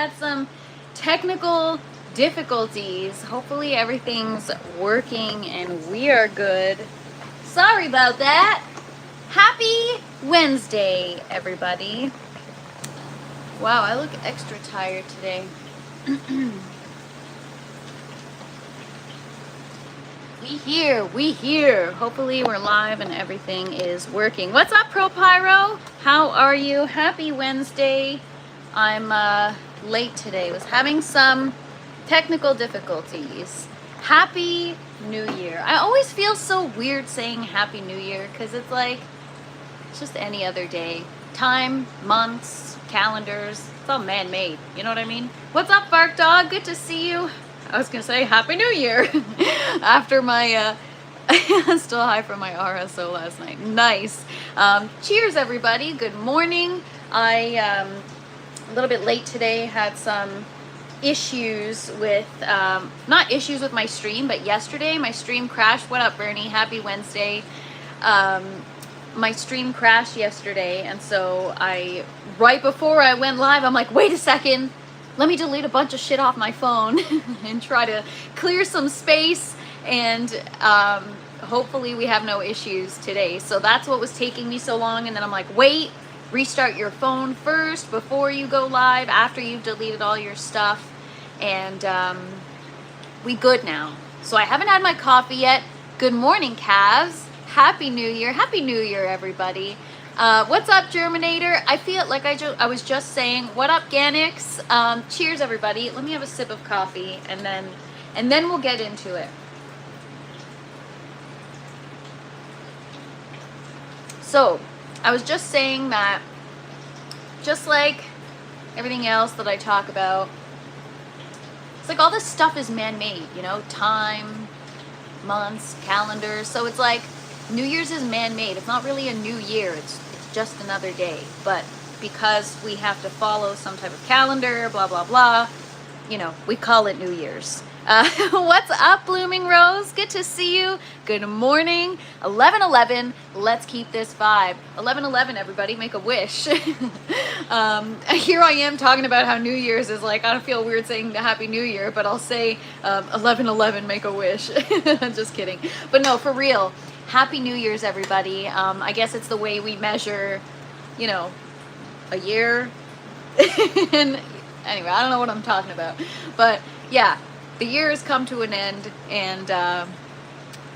had some technical difficulties. Hopefully everything's working and we are good. Sorry about that. Happy Wednesday, everybody. Wow, I look extra tired today. We here. Hopefully we're live and everything is working. What's up, Pro Pyro? How are you? Happy Wednesday. I'm late today. Was having some technical difficulties. Happy New Year. I always feel so weird saying Happy New Year because it's like, it's just any other day. Time, months, calendars, it's all man-made. You know what I mean? What's up, Bark Dog? Good to see you. I was gonna say Happy New Year after my still high from my RSO last night. Nice. Cheers, everybody. Good morning. I a little bit late today. Had some issues with not issues with my stream, but yesterday my stream crashed. What up, Bernie? Happy Wednesday. My stream crashed yesterday, and so right before I went live, I'm like, wait a second. Let me delete a bunch of shit off my phone and try to clear some space, and hopefully we have no issues today. So that's what was taking me so long, and then I'm like, wait, restart your phone first before you go live, after you've deleted all your stuff, and we good now. So I haven't had my coffee yet. Good morning, Cavs. Happy New Year. Happy New Year, everybody. What's up, Germinator? I feel like I was just saying, what up, Ganix? Cheers, everybody. Let me have a sip of coffee, and then we'll get into it. So, I was just saying that, just like everything else that I talk about, it's like all this stuff is man-made, you know, time, months, calendars. So it's like New Year's is man-made. It's not really a new year. It's just another day. But because we have to follow some type of calendar, blah, blah, blah, you know, we call it New Year's. What's up, Blooming Rose? Good to see you. Good morning. 11:11. Let's keep this vibe. 11:11, everybody. Make a wish. Here I am talking about how New Year's is like, I don't feel weird saying the Happy New Year, but I'll say 11:11, make a wish. Just kidding. But no, for real. Happy New Year's, everybody. I guess it's the way we measure, you know, a year. And anyway, I don't know what I'm talking about. But yeah, the year has come to an end, and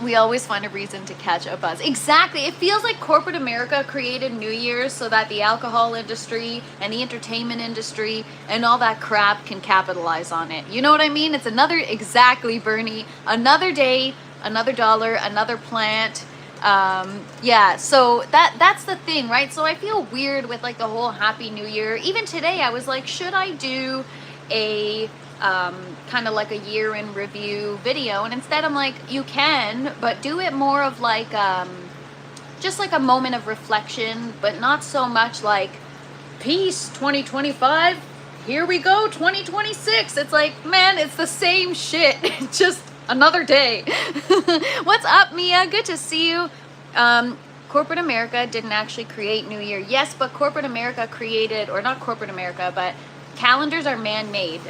we always find a reason to catch a buzz. Exactly. It feels like corporate America created New Year's so that the alcohol industry and the entertainment industry and all that crap can capitalize on it. You know what I mean? It's exactly, Bernie, another day, another dollar, another plant. Yeah, so that's the thing, right? So I feel weird with like the whole Happy New Year. Even today I was like, should I do a kind of like a year in review video? And instead I'm like, you can, but do it more of like just like a moment of reflection, but not so much like peace 2025, here we go 2026. It's like, man, it's the same shit. Just another day. What's up, Mia? Good to see you. Corporate America didn't actually create New Year. Yes, but corporate America created, or not corporate America, but calendars are man-made.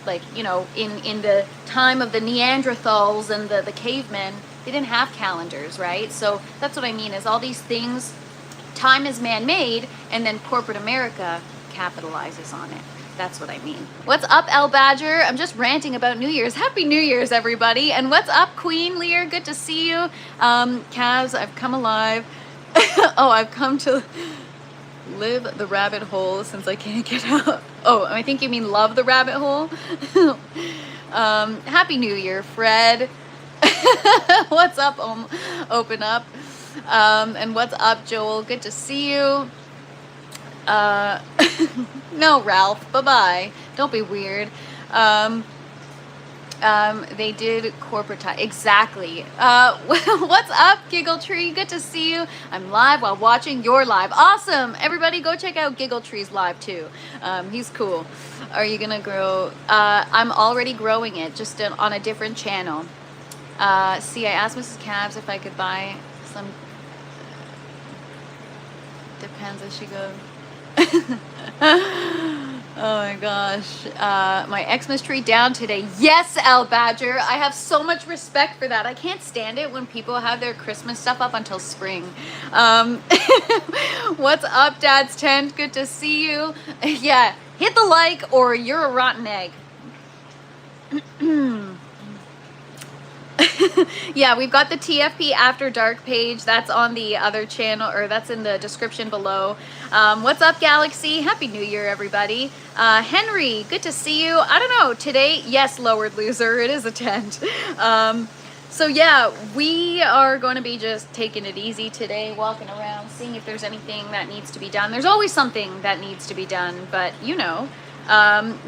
Like, you know, in the time of the Neanderthals and the cavemen, they didn't have calendars, right? So that's what I mean, is all these things, time is man-made, and then corporate America capitalizes on it. That's what I mean. What's up, El Badger? I'm just ranting about New Year's. Happy New Year's, everybody. And what's up, Queen Lear? Good to see you. Kaz, I've come alive. Oh, I've come to live the rabbit hole since I can't get out. Oh, I think you mean love the rabbit hole. Happy New Year, Fred. What's up, Open Up? And what's up, Joel? Good to see you. No, Ralph, bye-bye. Don't be weird. They did corporate time. Exactly. What's up, Giggle Tree? Good to see you. I'm live while watching your live. Awesome. Everybody go check out Giggle Tree's live too. He's cool. Are you gonna grow? I'm already growing it, just on a different channel. See, I asked Mrs. Cabs if I could buy some. Depends as she goes. Oh my gosh. My Xmas tree down today. Yes, Al Badger. I have so much respect for that. I can't stand it when people have their Christmas stuff up until spring. What's up, Dad's Tent? Good to see you. Yeah, hit the like or you're a rotten egg. Yeah, we've got the TFP After Dark page. That's on the other channel, or that's in the description below. What's up, Galaxy? Happy New Year, everybody. Henry, good to see you. I don't know, today, yes, Lowered Loser, it is a tent. So yeah, we are going to be just taking it easy today, walking around, seeing if there's anything that needs to be done. There's always something that needs to be done, but you know.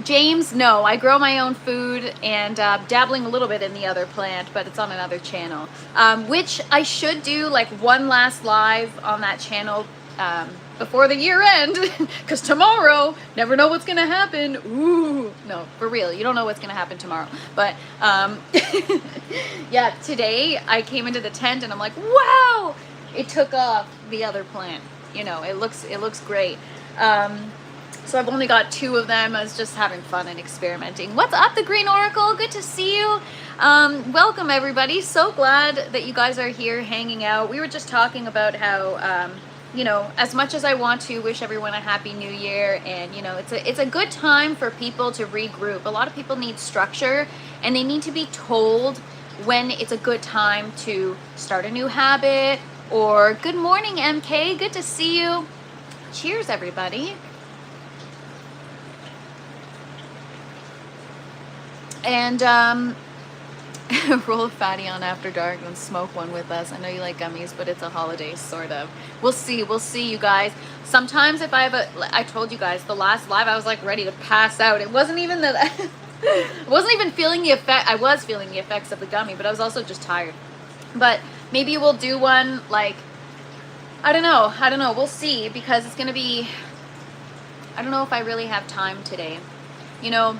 James, no, I grow my own food and dabbling a little bit in the other plant, but it's on another channel, which I should do like one last live on that channel before the year end, because tomorrow, never know what's gonna happen. Ooh, no, for real, you don't know what's gonna happen tomorrow. But yeah, today I came into the tent and I'm like, wow, it took off the other plant. You know, it looks great. So I've only got 2 of them. I was just having fun and experimenting. What's up, the Green Oracle? Good to see you. Welcome, everybody. So glad that you guys are here hanging out. We were just talking about how, you know, as much as I want to wish everyone a happy new year, and, you know, it's a good time for people to regroup. A lot of people need structure, and they need to be told when it's a good time to start a new habit. Or, good morning, MK. Good to see you. Cheers, everybody. And roll a fatty on After Dark and smoke one with us. I know you like gummies, but it's a holiday, sort of. We'll see, you guys. Sometimes if I have I told you guys, the last live, I was like ready to pass out. It wasn't even that, I wasn't even feeling the effect. I was feeling the effects of the gummy, but I was also just tired. But maybe we'll do one, like, I don't know, we'll see, because it's gonna be, I don't know if I really have time today. You know,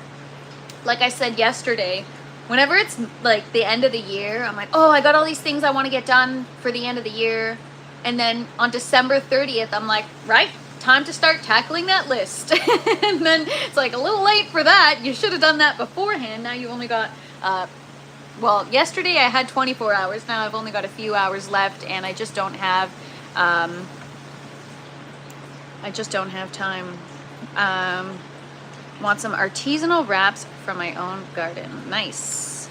like I said yesterday, whenever it's like the end of the year, I'm like, oh, I got all these things I want to get done for the end of the year. And then on December 30th, I'm like, right, time to start tackling that list. And then it's like a little late for that. You should have done that beforehand. Now you only got, well, yesterday I had 24 hours. Now I've only got a few hours left, and I just don't have time. Want some artisanal wraps from my own garden. Nice.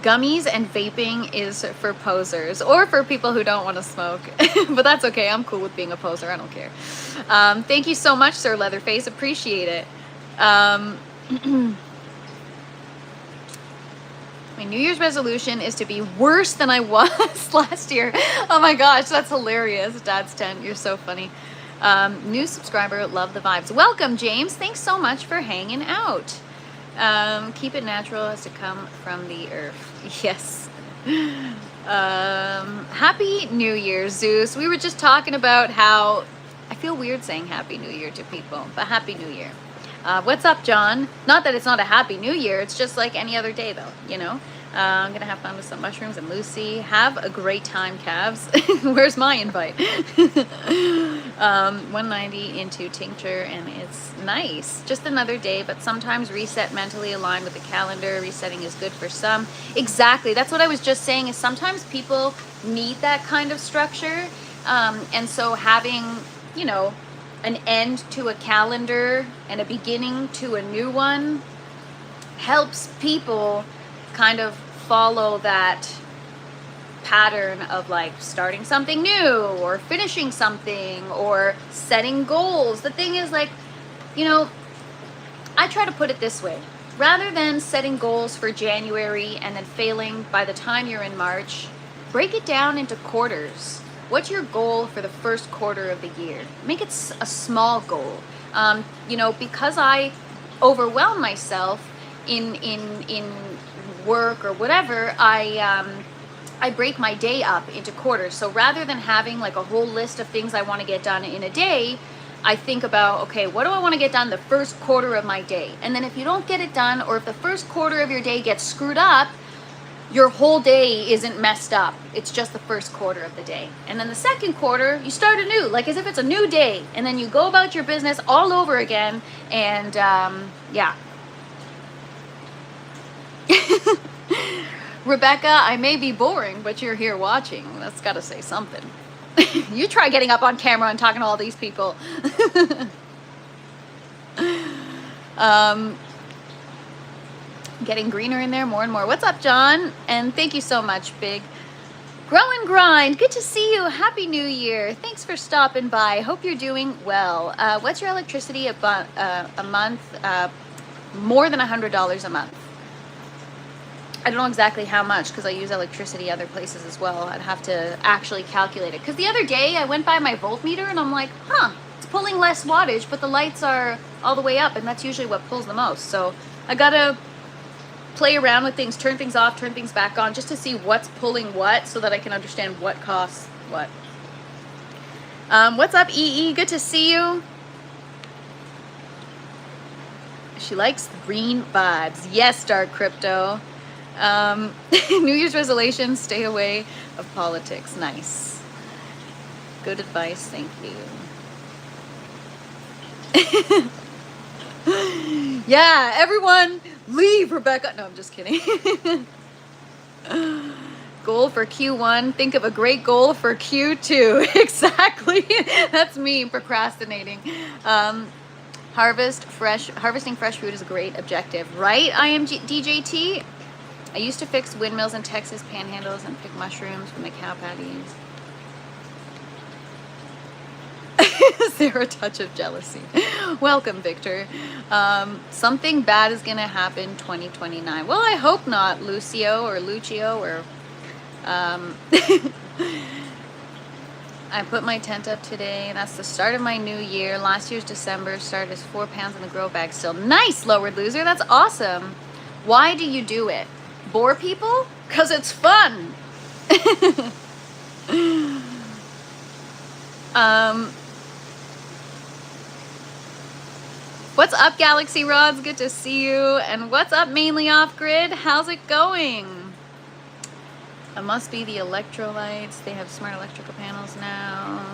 Gummies and vaping is for posers, or for people who don't want to smoke. But that's okay. I'm cool with being a poser. I don't care. Thank you so much, Sir Leatherface. Appreciate it. My New Year's resolution is to be worse than I was last year. Oh my gosh, that's hilarious. Dad's Tent, you're so funny. New subscriber, love the vibes. Welcome, James. Thanks so much for hanging out. Keep it natural as to come from the earth. Yes. Happy New Year, Zeus. We were just talking about how I feel weird saying Happy New Year to people, but Happy New Year. What's up, John? Not that it's not a Happy New Year. It's just like any other day, though, you know? I'm going to have fun with some mushrooms and Lucy. Have a great time, calves. Where's my invite? 190 into tincture, and it's nice. Just another day, but sometimes reset mentally, aligned with the calendar. Resetting is good for some. Exactly. That's what I was just saying, is sometimes people need that kind of structure. And so having, you know, an end to a calendar and a beginning to a new one helps people kind of follow that pattern of like starting something new or finishing something or setting goals. The thing is, like, you know, I try to put it this way. Rather than setting goals for January and then failing by the time you're in March, break it down into quarters. What's your goal for the first quarter of the year? Make it a small goal. You know, because I overwhelm myself in work or whatever, I break my day up into quarters. So rather than having like a whole list of things I want to get done in a day, I think about, okay, what do I want to get done the first quarter of my day? And then if you don't get it done, or if the first quarter of your day gets screwed up, your whole day isn't messed up. It's just the first quarter of the day. And then the second quarter, you start anew, like as if it's a new day. And then you go about your business all over again. And yeah. Rebecca, I may be boring, but you're here watching. That's got to say something. You try getting up on camera and talking to all these people. Getting greener in there more and more. What's up, John? And thank you so much, Big. Grow and Grind, good to see you. Happy New Year. Thanks for stopping by. Hope you're doing well. What's your electricity a month? More than $100 a month. I don't know exactly how much because I use electricity other places as well. I'd have to actually calculate it. Because the other day I went by my voltmeter and I'm like, huh, it's pulling less wattage, but the lights are all the way up, and that's usually what pulls the most. So I gotta play around with things, turn things off, turn things back on, just to see what's pulling what so that I can understand what costs what. What's up, EE? Good to see you. She likes green vibes. Yes, Dark Crypto. New Year's resolution, stay away of politics. Nice. Good advice, thank you. Yeah, everyone leave Rebecca. No, I'm just kidding. Goal for Q1. Think of a great goal for Q2. Exactly. That's me procrastinating. Harvesting fresh food is a great objective, right? I am DJT. I used to fix windmills in Texas panhandles and pick mushrooms from the cow patties. Is there a touch of jealousy? Welcome, Victor. Something bad is going to happen 2029. Well, I hope not, Lucio or Lucio or... I put my tent up today. That's the start of my new year. Last year's December started as 4 pounds in the grow bag still. Nice, Lowered Loser. That's awesome. Why do you do it? Bore people? Because it's fun. What's up, Galaxy Rods? Good to see you. And what's up, Mainly Off Grid? How's it going? It must be the electrolytes. They have smart electrical panels now.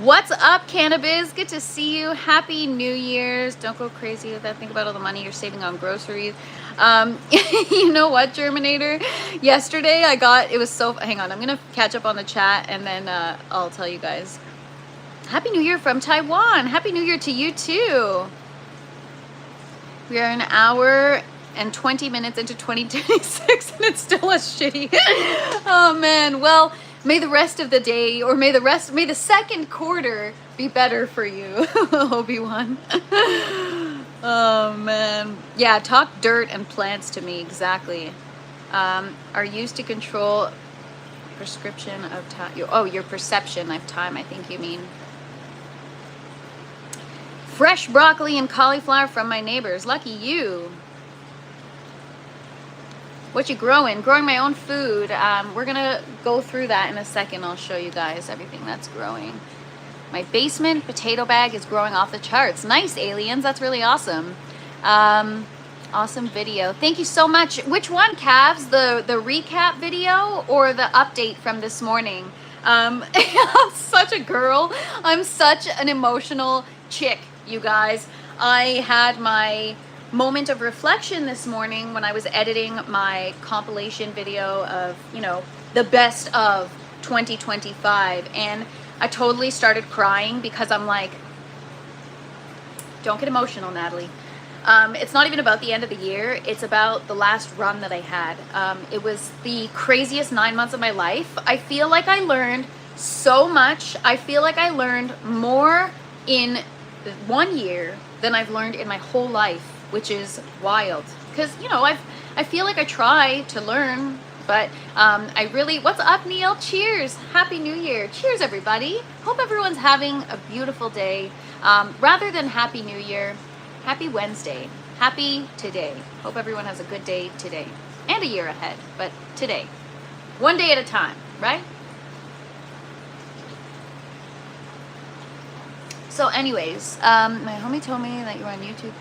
What's up, Cannabis? Good to see you. Happy New Year's. Don't go crazy with that. Think about all the money you're saving on groceries. You know what, Germinator? Yesterday I got, it was so, hang on, I'm going to catch up on the chat and then I'll tell you guys. Happy New Year from Taiwan. Happy New Year to you too. We are an hour and 20 minutes into 2026 and it's still as shitty. Oh man, well, may the rest of the day, or may the second quarter be better for you, Obi-Wan. Oh man. Yeah, talk dirt and plants to me, exactly. Are used to control prescription of time. Oh, your perception of time, I think you mean. Fresh broccoli and cauliflower from my neighbors. Lucky you. What you growing? Growing my own food. We're gonna go through that in a second. I'll show you guys everything that's growing. My basement potato bag is growing off the charts. Nice, aliens. That's really awesome. Awesome video. Thank you so much. Which one, Cavs? The recap video or the update from this morning? I'm such a girl. I'm such an emotional chick, you guys. I had my moment of reflection this morning when I was editing my compilation video of, you know, the best of 2025, and I totally started crying because I'm like, don't get emotional, Natalie. It's not even about the end of the year. It's about the last run that I had. It was the craziest 9 months of my life. I feel like I learned so much. I feel like I learned more in 1 year than I've learned in my whole life, which is wild. Because, you know, I feel like I try to learn, but I really, what's up, Neil? Cheers. Happy New Year. Cheers, everybody. Hope everyone's having a beautiful day. Rather than Happy New Year, Happy Wednesday. Happy today. Hope everyone has a good day today. And a year ahead, but today. One day at a time, right? So anyways, my homie told me that you were on YouTube.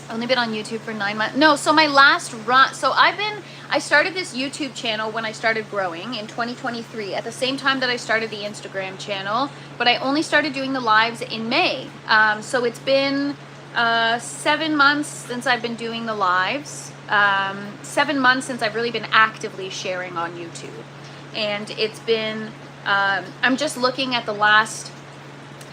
Only been on YouTube for 9 months. No, so my last run, so I started this YouTube channel when I started growing in 2023 at the same time that I started the Instagram channel, but I only started doing the lives in May. So it's been 7 months since I've been doing the lives, 7 months since I've really been actively sharing on YouTube. And it's been, I'm just looking at the last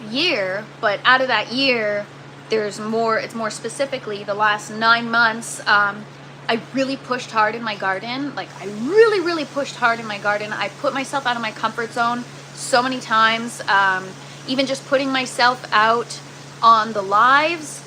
year, but out of that year, there's more, it's more specifically the last 9 months. I really pushed hard in my garden. Like I really pushed hard in my garden. I put myself out of my comfort zone so many times. Even just putting myself out on the lives,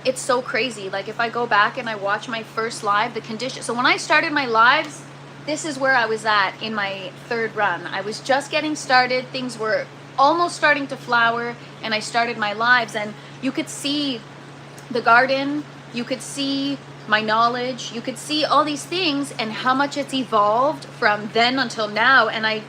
it's so crazy. Like if I go back and I watch my first live, the condition, so when I started my lives, this is where I was at in my third run. I was just getting started. Things were almost starting to flower, and I started my lives, and you could see the garden, you could see my knowledge, you could see all these things and how much it's evolved from then until now. And I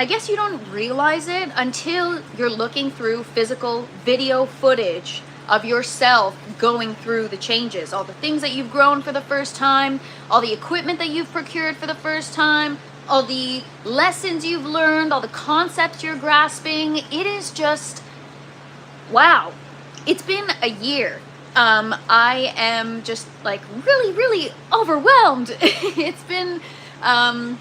guess you don't realize it until you're looking through physical video footage of yourself going through the changes, all the things that you've grown for the first time, all the equipment that you've procured for the first time, all the lessons you've learned, all the concepts you're grasping. It is just, wow. It's been a year. I am just like really overwhelmed. It's been, and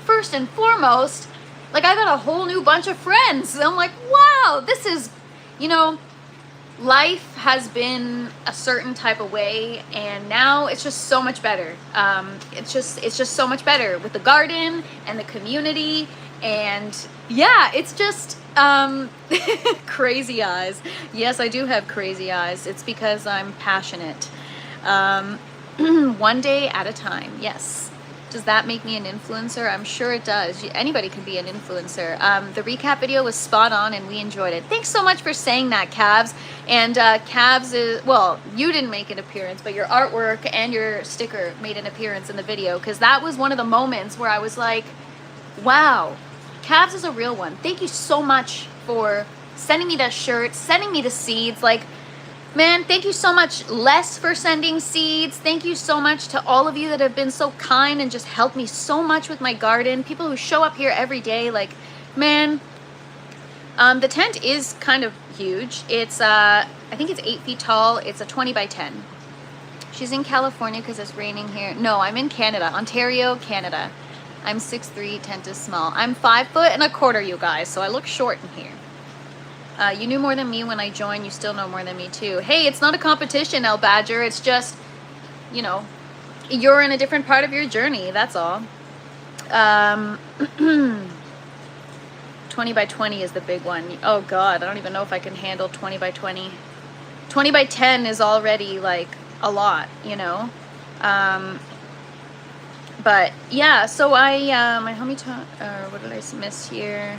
first and foremost, like I got a whole new bunch of friends. I'm like, wow, this is, you know, life has been a certain type of way, and now it's just so much better. It's just so much better with the garden and the community, and yeah, it's just crazy eyes. Yes, I do have crazy eyes. It's because I'm passionate. One day at a time. Yes. Does that make me an influencer? I'm sure it does. Anybody can be an influencer. The recap video was spot on and we enjoyed it. Thanks so much for saying that, Cavs. And Cavs is, well, you didn't make an appearance, but your artwork and your sticker made an appearance in the video, because that was one of the moments where I was like, wow, Cavs is a real one. Thank you so much for sending me that shirt, sending me the seeds. Like, man, thank you so much, Les, for sending seeds. Thank you so much to all of you that have been so kind and just helped me so much with my garden. People who show up here every day, like, man, the tent is kind of huge. It's, I think it's 8 feet tall. It's a 20 by 10. She's in California because it's raining here. No, I'm in Canada, Ontario, Canada. I'm 6'3", tent is small. I'm 5 foot and a quarter, you guys, so I look short in here. You knew more than me when I joined. You still know more than me too. Hey, it's not a competition, El Badger. It's just, you know, you're in a different part of your journey. That's all. 20 by 20 is the big one. Oh God, I don't even know if I can handle 20 by 20. 20 by 10 is already like a lot, you know. But yeah, so my homie, what did I miss here?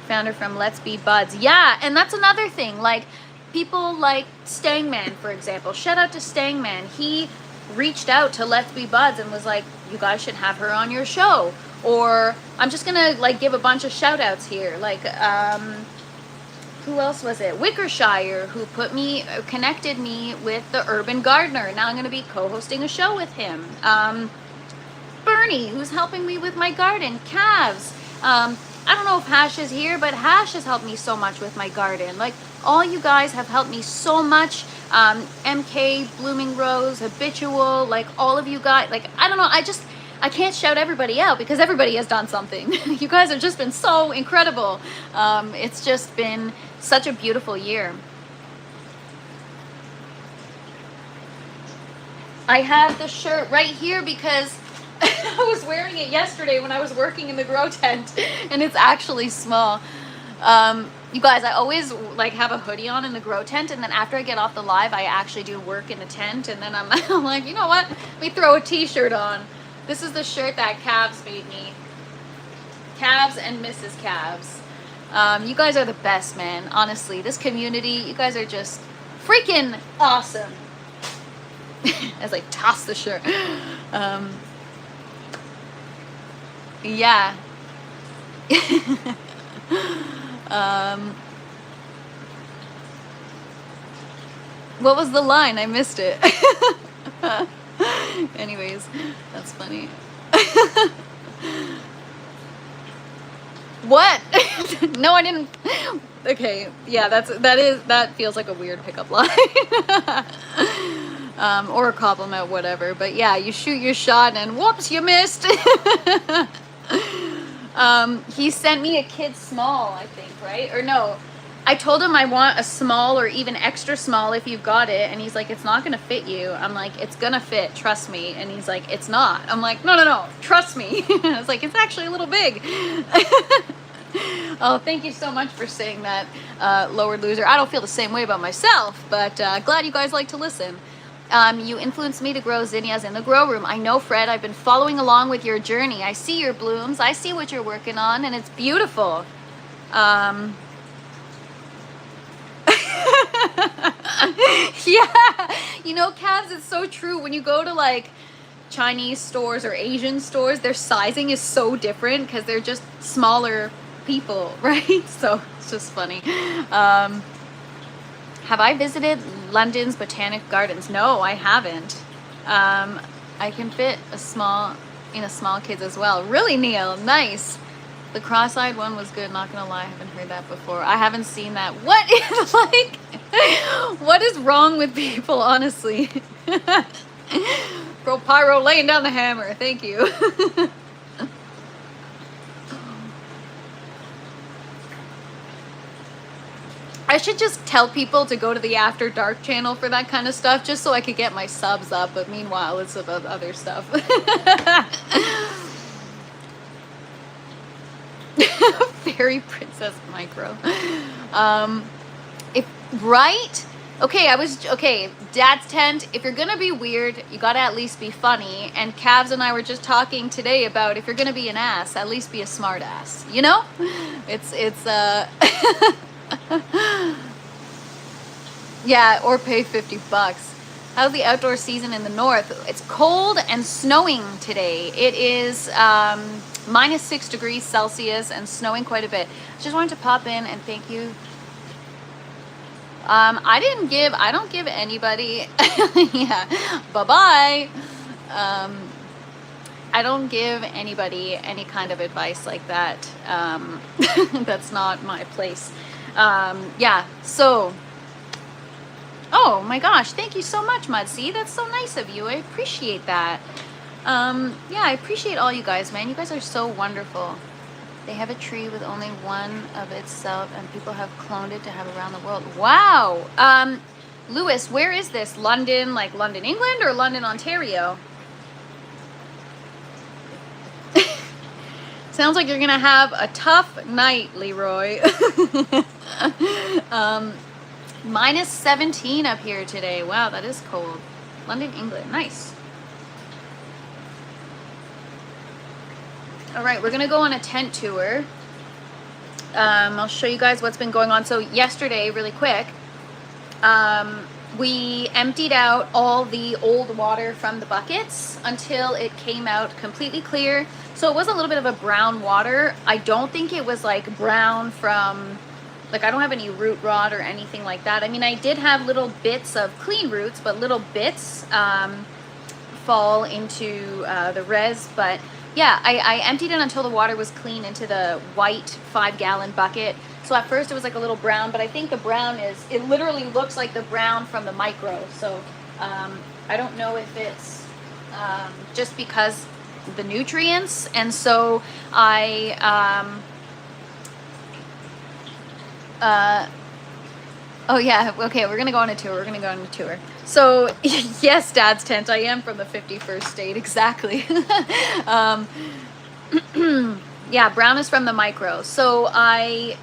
Found her from Let's Be Buds. Yeah, and that's another thing. Like, people like Stangman, for example. Shout out to Stangman. He reached out to Let's Be Buds and was like, you guys should have her on your show. Or I'm just gonna like give a bunch of shout outs here. Like, who else was it? Wickershire, who connected me with the Urban Gardener. Now I'm gonna be co-hosting a show with him. Bernie, who's helping me with my garden. Calves. I don't know if Hash is here, but Hash has helped me so much with my garden. Like, all you guys have helped me so much. MK, Blooming Rose, Habitual, like all of you guys. Like, I don't know, I can't shout everybody out because everybody has done something. You guys have just been so incredible. It's just been such a beautiful year. I have the shirt right here because I was wearing it yesterday when I was working in the grow tent, and it's actually small. You guys, I always like have a hoodie on in the grow tent, and then after I get off the live, I actually do work in the tent, and then I'm like, you know what? Let me throw a t-shirt on. This is the shirt that Cavs made me. Cavs and Mrs. Cavs. You guys are the best, man. Honestly, this community, you guys are just freaking awesome. As I toss the shirt. Yeah. Um, what was the line? I missed it. Anyways, that's funny. What? No, I didn't. Okay, yeah, that feels like a weird pickup line. Or a compliment, whatever. But yeah, you shoot your shot and whoops, you missed. He sent me a kid small, I think, right? Or no, I told him I want a small or even extra small if you've got it. And he's like, it's not going to fit you. I'm like, it's going to fit. Trust me. And he's like, it's not. I'm like, no. Trust me. I was like, it's actually a little big. Oh, thank you so much for saying that, lowered loser. I don't feel the same way about myself, but glad you guys like to listen. You influenced me to grow zinnias in the grow room. I know, Fred, I've been following along with your journey. I see your blooms. I see what you're working on, and it's beautiful. Yeah, you know, Cavs, it's so true. When you go to like Chinese stores or Asian stores, their sizing is so different because they're just smaller people, right? So it's just funny. Have I visited London's Botanic Gardens? No, I haven't. I can fit a small kids as well. Really, Neil? Nice. The cross-eyed one was good, not gonna lie. I haven't heard that before. I haven't seen that. What is like, what is wrong with people, honestly? Bro Pyro laying down the hammer. Thank you. I should just tell people to go to the After Dark channel for that kind of stuff, just so I could get my subs up, but meanwhile, it's about other stuff. Fairy Princess Micro. Right? Okay, Dad's Tent, if you're gonna be weird, you gotta at least be funny, and Cavs and I were just talking today about if you're gonna be an ass, at least be a smart ass, you know? Yeah, or pay $50. How's the outdoor season in the north? It's cold and snowing today. It is minus 6 degrees Celsius and snowing quite a bit. Just wanted to pop in and thank you. I don't give anybody, yeah, bye-bye. I don't give anybody any kind of advice like that. That's not my place. Yeah, so, oh my gosh, thank you so much, Mudsy. That's so nice of you. I appreciate that. Yeah, I appreciate all you guys, man. You guys are so wonderful. They have a tree with only one of itself, and people have cloned it to have around the world. Wow. Lewis, where is this? London, like London, England, or London, Ontario? Sounds like you're gonna have a tough night, Leroy. Minus 17 up here today. Wow, that is cold. London, England. Nice. All right, we're gonna go on a tent tour. I'll show you guys what's been going on. So yesterday, really quick, we emptied out all the old water from the buckets until it came out completely clear. So it was a little bit of a brown water. I don't think it was like brown from, like, I don't have any root rot or anything like that. I mean, I did have little bits of clean roots, but little bits fall into the res. But yeah, I emptied it until the water was clean into the white 5-gallon bucket. So at first it was like a little brown, but I think the brown it literally looks like the brown from the micro. So I don't know if it's just because the nutrients. And so oh yeah, okay, we're gonna go on a tour. So yes, Dad's Tent, I am from the 51st state, exactly. Yeah, brown is from the micro. So I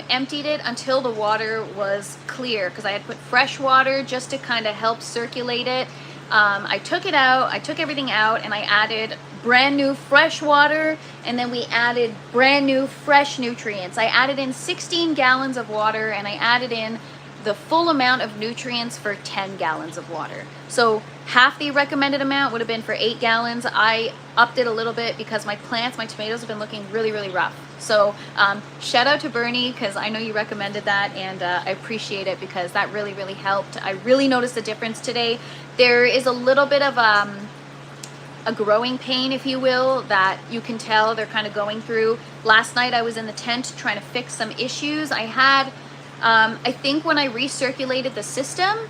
emptied it until the water was clear because I had put fresh water just to kind of help circulate it. I took it out, I took everything out, and I added brand new fresh water, and then we added brand new fresh nutrients. I added in 16 gallons of water, and I added in the full amount of nutrients for 10 gallons of water. So half the recommended amount would have been for 8 gallons. I upped it a little bit because my plants, my tomatoes have been looking really, really rough. So shout out to Bernie, because I know you recommended that, and I appreciate it because that really, really helped. I really noticed a difference today. There is a little bit of a growing pain, if you will, that you can tell they're kind of going through. Last night I was in the tent trying to fix some issues. I had, I think when I recirculated the system,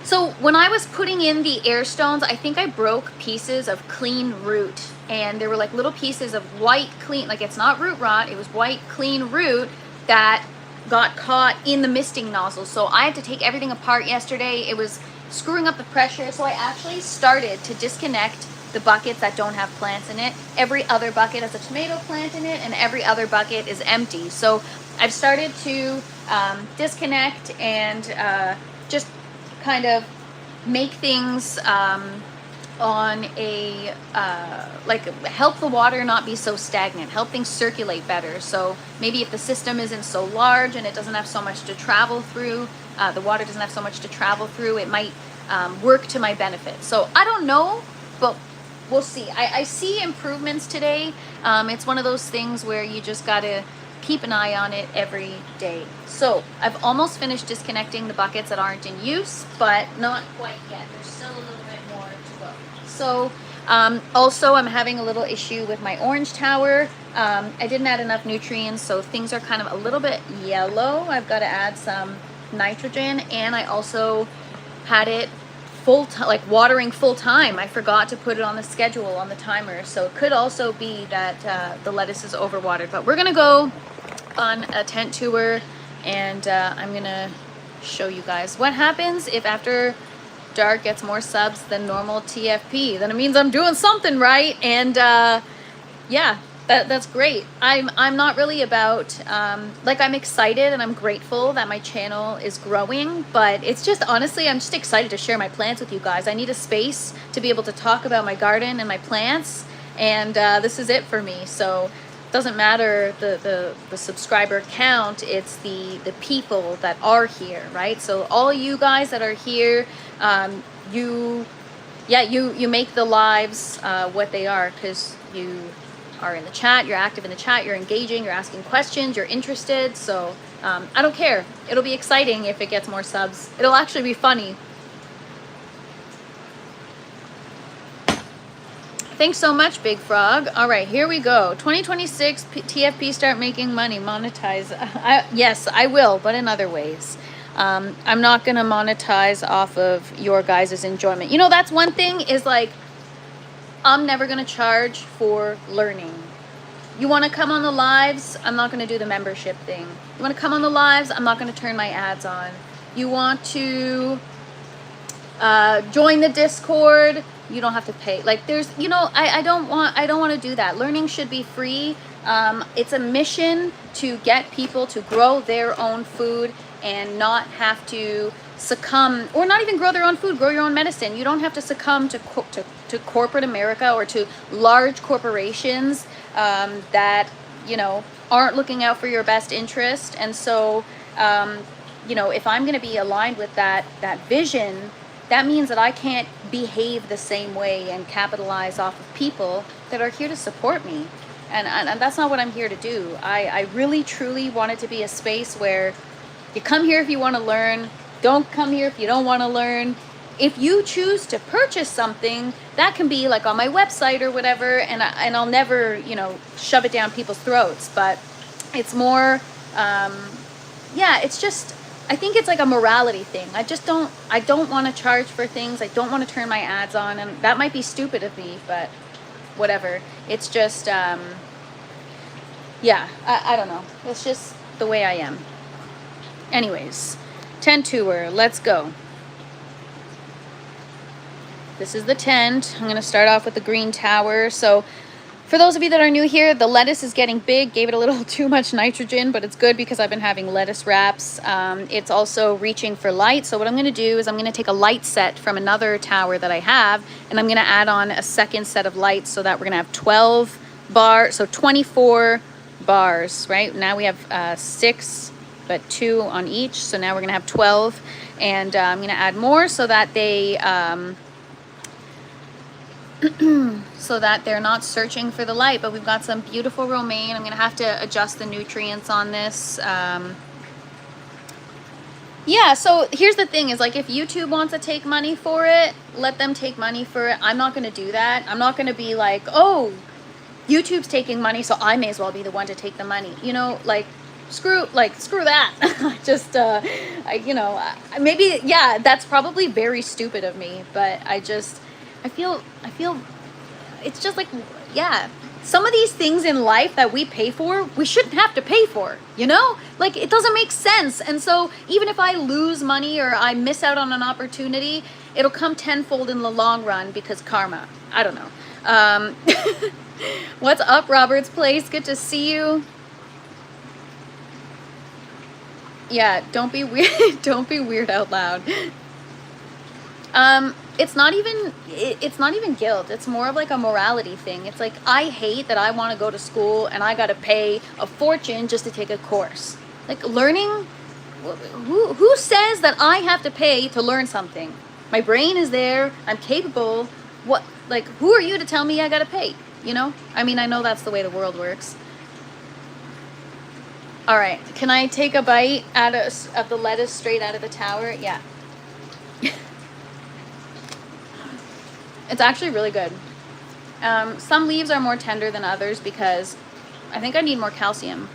so when I was putting in the air stones, I think I broke pieces of clean root, and there were like little pieces of white clean, like it's not root rot, it was white clean root that got caught in the misting nozzle. So I had to take everything apart yesterday. It was screwing up the pressure, so I actually started to disconnect the buckets that don't have plants in it. Every other bucket has a tomato plant in it, and every other bucket is empty. So I've started to disconnect and just kind of make things on a like help the water not be so stagnant, help things circulate better. So maybe if the system isn't so large and it doesn't have so much to travel through, the water doesn't have so much to travel through, it might work to my benefit. So I don't know, but we'll see. I see improvements today. It's one of those things where you just gotta keep an eye on it every day. So I've almost finished disconnecting the buckets that aren't in use, but not quite yet. There's still a little bit more to go. So also I'm having a little issue with my orange tower. I didn't add enough nutrients, so things are kind of a little bit yellow. I've got to add some nitrogen, and I also had it full time, like watering full time. I forgot to put it on the schedule on the timer, so it could also be that the lettuce is overwatered. But we're gonna go on a tent tour, and I'm gonna show you guys what happens if after dark gets more subs than normal TFP. Then it means I'm doing something right, and yeah, that's great. I'm not really about like, I'm excited and I'm grateful that my channel is growing, but it's just honestly, I'm just excited to share my plants with you guys. I need a space to be able to talk about my garden and my plants, and this is it for me. So it doesn't matter the subscriber count, it's the people that are here, right? So all you guys that are here, you make the lives what they are, because you are in the chat, you're active in the chat, you're engaging, you're asking questions, you're interested. So I don't care. It'll be exciting if it gets more subs. It'll actually be funny. Thanks so much, Big Frog. All right, here we go. 2026 TFP, start making money, monetize. Yes, I will, but in other ways. I'm not going to monetize off of your guys' enjoyment. You know, that's one thing, is like, I'm never going to charge for learning. You want to come on the lives? I'm not going to do the membership thing. You want to come on the lives? I'm not going to turn my ads on. You want to join the Discord? You don't have to pay. Like, there's, you know, I don't want to do that. Learning should be free. It's a mission to get people to grow their own food and not have to succumb, or not even grow their own food, grow your own medicine. You don't have to succumb to corporate America or to large corporations that, you know, aren't looking out for your best interest. And so, you know, if I'm going to be aligned with that vision, that means that I can't behave the same way and capitalize off of people that are here to support me. And that's not what I'm here to do. I really, truly want it to be a space where you come here if you want to learn. Don't come here if you don't want to learn. If you choose to purchase something, that can be like on my website or whatever, and I'll never, you know, shove it down people's throats. But it's more, yeah, it's just, I think it's like a morality thing. I don't want to charge for things. I don't want to turn my ads on, and that might be stupid of me, but whatever. It's just, yeah, I don't know. It's just the way I am. Anyways, tent tour, let's go. This is the tent. I'm going to start off with the green tower. So for those of you that are new here, the lettuce is getting big. Gave it a little too much nitrogen, but it's good because I've been having lettuce wraps. It's also reaching for light. So what I'm going to do is I'm going to take a light set from another tower that I have, and I'm going to add on a second set of lights so that we're going to have 12 bars, so 24 bars, right? Now we have 6, but 2 on each. So now we're gonna have 12, and I'm gonna add more so that they so that they're not searching for the light. But we've got some beautiful romaine. I'm gonna have to adjust the nutrients on this. Yeah, so here's the thing is, like, if YouTube wants to take money for it, let them take money for it. I'm not going to do that. I'm not going to be like, oh, YouTube's taking money, so I may as well be the one to take the money. You know, like, screw that. Just, maybe, yeah, that's probably very stupid of me, but I feel, it's just like, yeah. Some of these things in life that we pay for, we shouldn't have to pay for, you know? Like, it doesn't make sense. And so even if I lose money or I miss out on an opportunity, it'll come tenfold in the long run because karma. I don't know. What's up, Robert's Place? Good to see you. Yeah, don't be weird. Don't be weird out loud. It's not even guilt. It's more of like a morality thing. It's like, I hate that I want to go to school and I got to pay a fortune just to take a course. Like, learning, who says that I have to pay to learn something? My brain is there. I'm capable. Who are you to tell me I got to pay? You know? I mean, I know that's the way the world works. All right. Can I take a bite of the lettuce straight out of the tower? Yeah. It's actually really good. Some leaves are more tender than others because I think I need more calcium.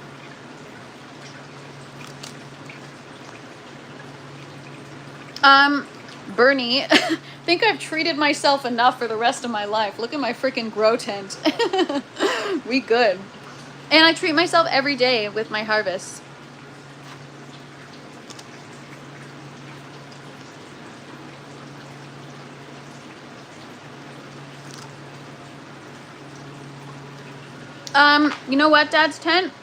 Bernie, I think I've treated myself enough for the rest of my life. Look at my freaking grow tent. We good. And I treat myself every day with my harvests. You know what, Dad's tent?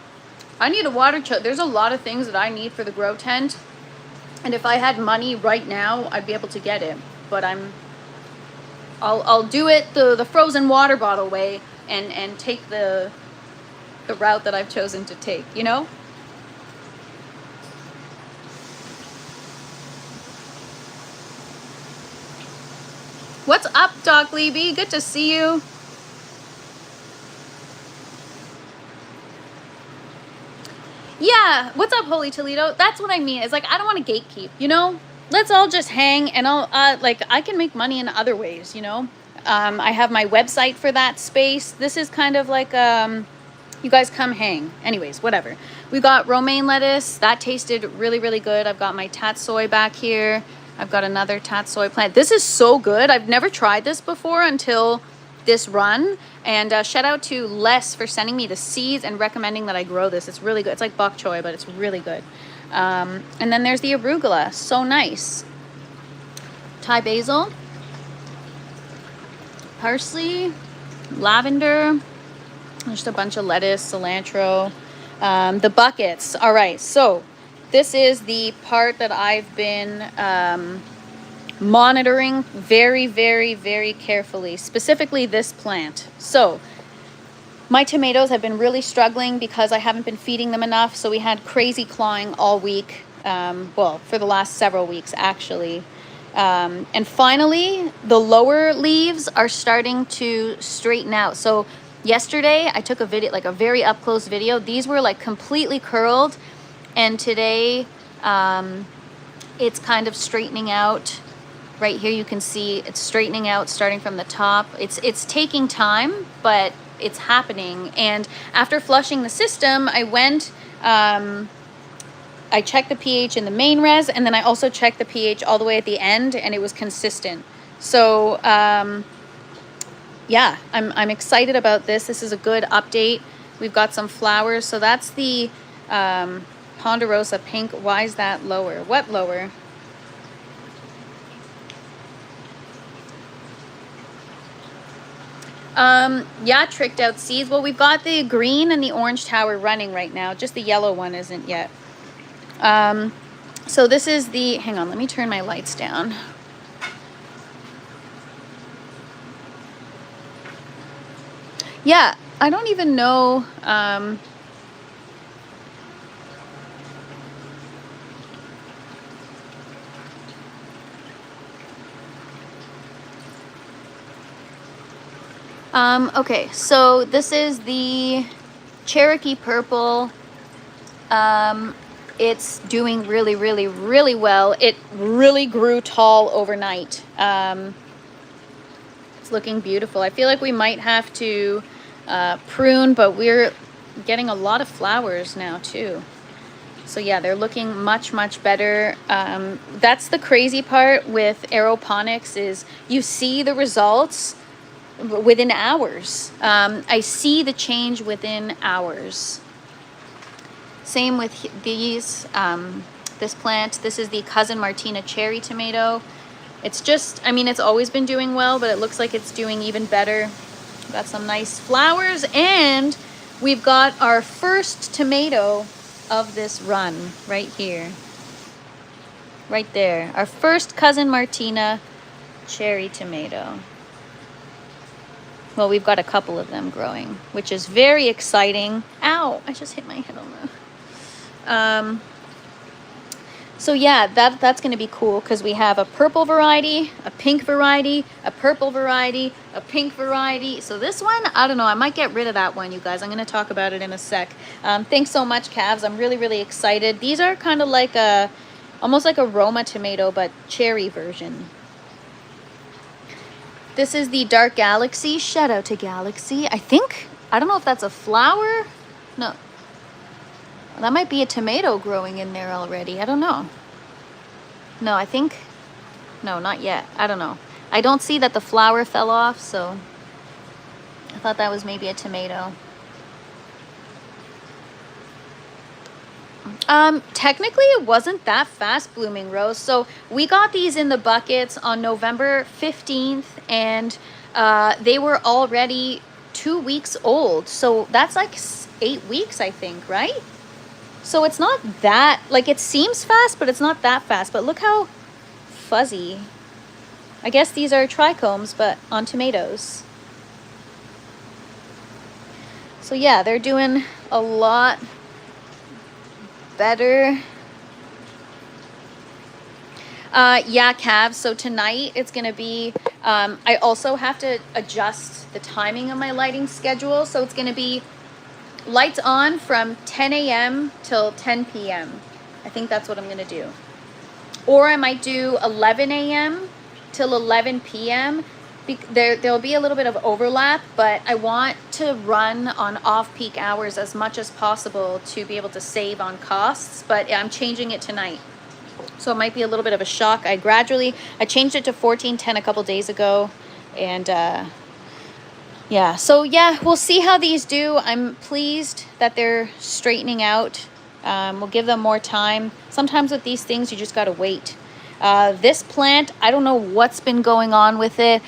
I need a water choke. There's a lot of things that I need for the grow tent. And if I had money right now, I'd be able to get it. But I'll do it the frozen water bottle way and take the route that I've chosen to take, you know? What's up, Doc Levy? Good to see you. Yeah, what's up, Holy Toledo? That's what I mean. It's like, I don't want to gatekeep, you know? Let's all just hang, and I can make money in other ways, you know? I have my website for that space. This is kind of like, you guys come hang. Anyways, whatever. We got romaine lettuce. That tasted really, really good. I've got my tatsoi back here. I've got another tatsoi plant. This is so good. I've never tried this before until this run. And shout out to Les for sending me the seeds and recommending that I grow this. It's really good. It's like bok choy, but it's really good. And then there's the arugula. So nice. Thai basil. Parsley. Lavender. Just a bunch of lettuce, cilantro. The buckets. All right. So this is the part that I've been monitoring very, very, very carefully, specifically this plant. So my tomatoes have been really struggling because I haven't been feeding them enough. So we had crazy clawing all week. Well, for the last several weeks, actually. And finally, the lower leaves are starting to straighten out. So yesterday, I took a video, like a very up-close video. These were like completely curled. And today, it's kind of straightening out. Right here you can see it's straightening out starting from the top. It's taking time, but it's happening. And after flushing the system, I went, I checked the pH in the main res, and then I also checked the pH all the way at the end, and it was consistent. So yeah, I'm excited about this. This is a good update. We've got some flowers. So that's the Ponderosa pink. Why is that lower? What lower? Yeah, tricked out seeds. Well, we've got the green and the orange tower running right now. Just the yellow one isn't yet. So this is the, hang on, let me turn my lights down. Yeah, I don't even know, Okay, so this is the Cherokee Purple. It's doing really, really, really well. It really grew tall overnight. It's looking beautiful. I feel like we might have to prune, but we're getting a lot of flowers now too. So yeah, they're looking much, much better. That's the crazy part with aeroponics, is you see the results within hours. I see the change within hours. Same with these, this plant. This is the Cousin Martina cherry tomato. It's just, I mean, it's always been doing well, but it looks like it's doing even better. Got some nice flowers, and we've got our first tomato of this run right here. Right there. Our first Cousin Martina cherry tomato. Well, we've got a couple of them growing, which is very exciting. Ow, I just hit my head on the... So yeah, that's going to be cool, because we have a purple variety, a pink variety, a purple variety, a pink variety. So this one, I don't know, I might get rid of that one, you guys. I'm going to talk about it in a sec. Thanks so much, Cavs. I'm really, really excited. These are kind of like a, almost like a Roma tomato, but cherry version. This is the Dark Galaxy. Shout out to Galaxy. I think, I don't know if that's a flower. No. That might be a tomato growing in there already. I don't know. No, I think... No, not yet. I don't know. I don't see that the flower fell off, so... I thought that was maybe a tomato. Technically, it wasn't that fast blooming, Rose. So, we got these in the buckets on November 15th, and they were already 2 weeks old. So, that's like 8 weeks, I think, right? So it's not that, like, it seems fast, but it's not that fast. But look how fuzzy. I guess these are trichomes, but on tomatoes. So yeah, they're doing a lot better. Yeah, Cavs. So tonight it's going to be, I also have to adjust the timing of my lighting schedule. So it's going to be lights on from 10 a.m. till 10 p.m. I think that's what I'm going to do. Or I might do 11 a.m. till 11 p.m. There'll be a little bit of overlap, but I want to run on off-peak hours as much as possible to be able to save on costs, but I'm changing it tonight. So it might be a little bit of a shock. I changed it to 1410 a couple days ago, and yeah, so yeah, we'll see how these do. I'm pleased that they're straightening out. We'll give them more time. Sometimes with these things, you just gotta wait. This plant, I don't know what's been going on with it.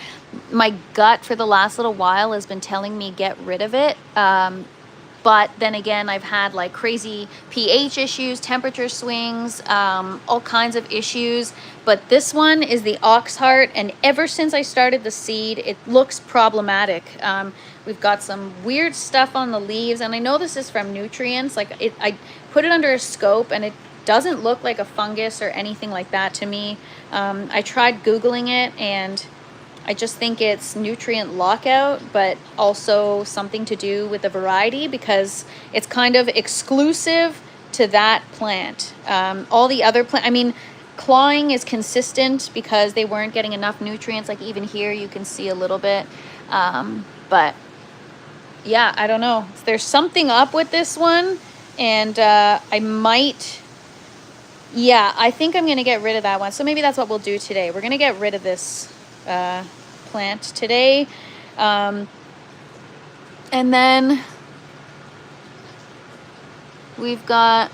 My gut for the last little while has been telling me get rid of it. But then again, I've had like crazy pH issues, temperature swings, all kinds of issues. But this one is the ox heart, and ever since I started the seed, it looks problematic. We've got some weird stuff on the leaves, and I know this is from nutrients. Like I put it under a scope, and it doesn't look like a fungus or anything like that to me. I tried Googling it, and I just think it's nutrient lockout, but also something to do with the variety, because it's kind of exclusive to that plant. All the other plant, I mean, clawing is consistent because they weren't getting enough nutrients. Like even here, you can see a little bit. But yeah, I don't know. There's something up with this one, and I might, yeah, I think I'm going to get rid of that one. So maybe that's what we'll do today. We're going to get rid of this plant today, and then we've got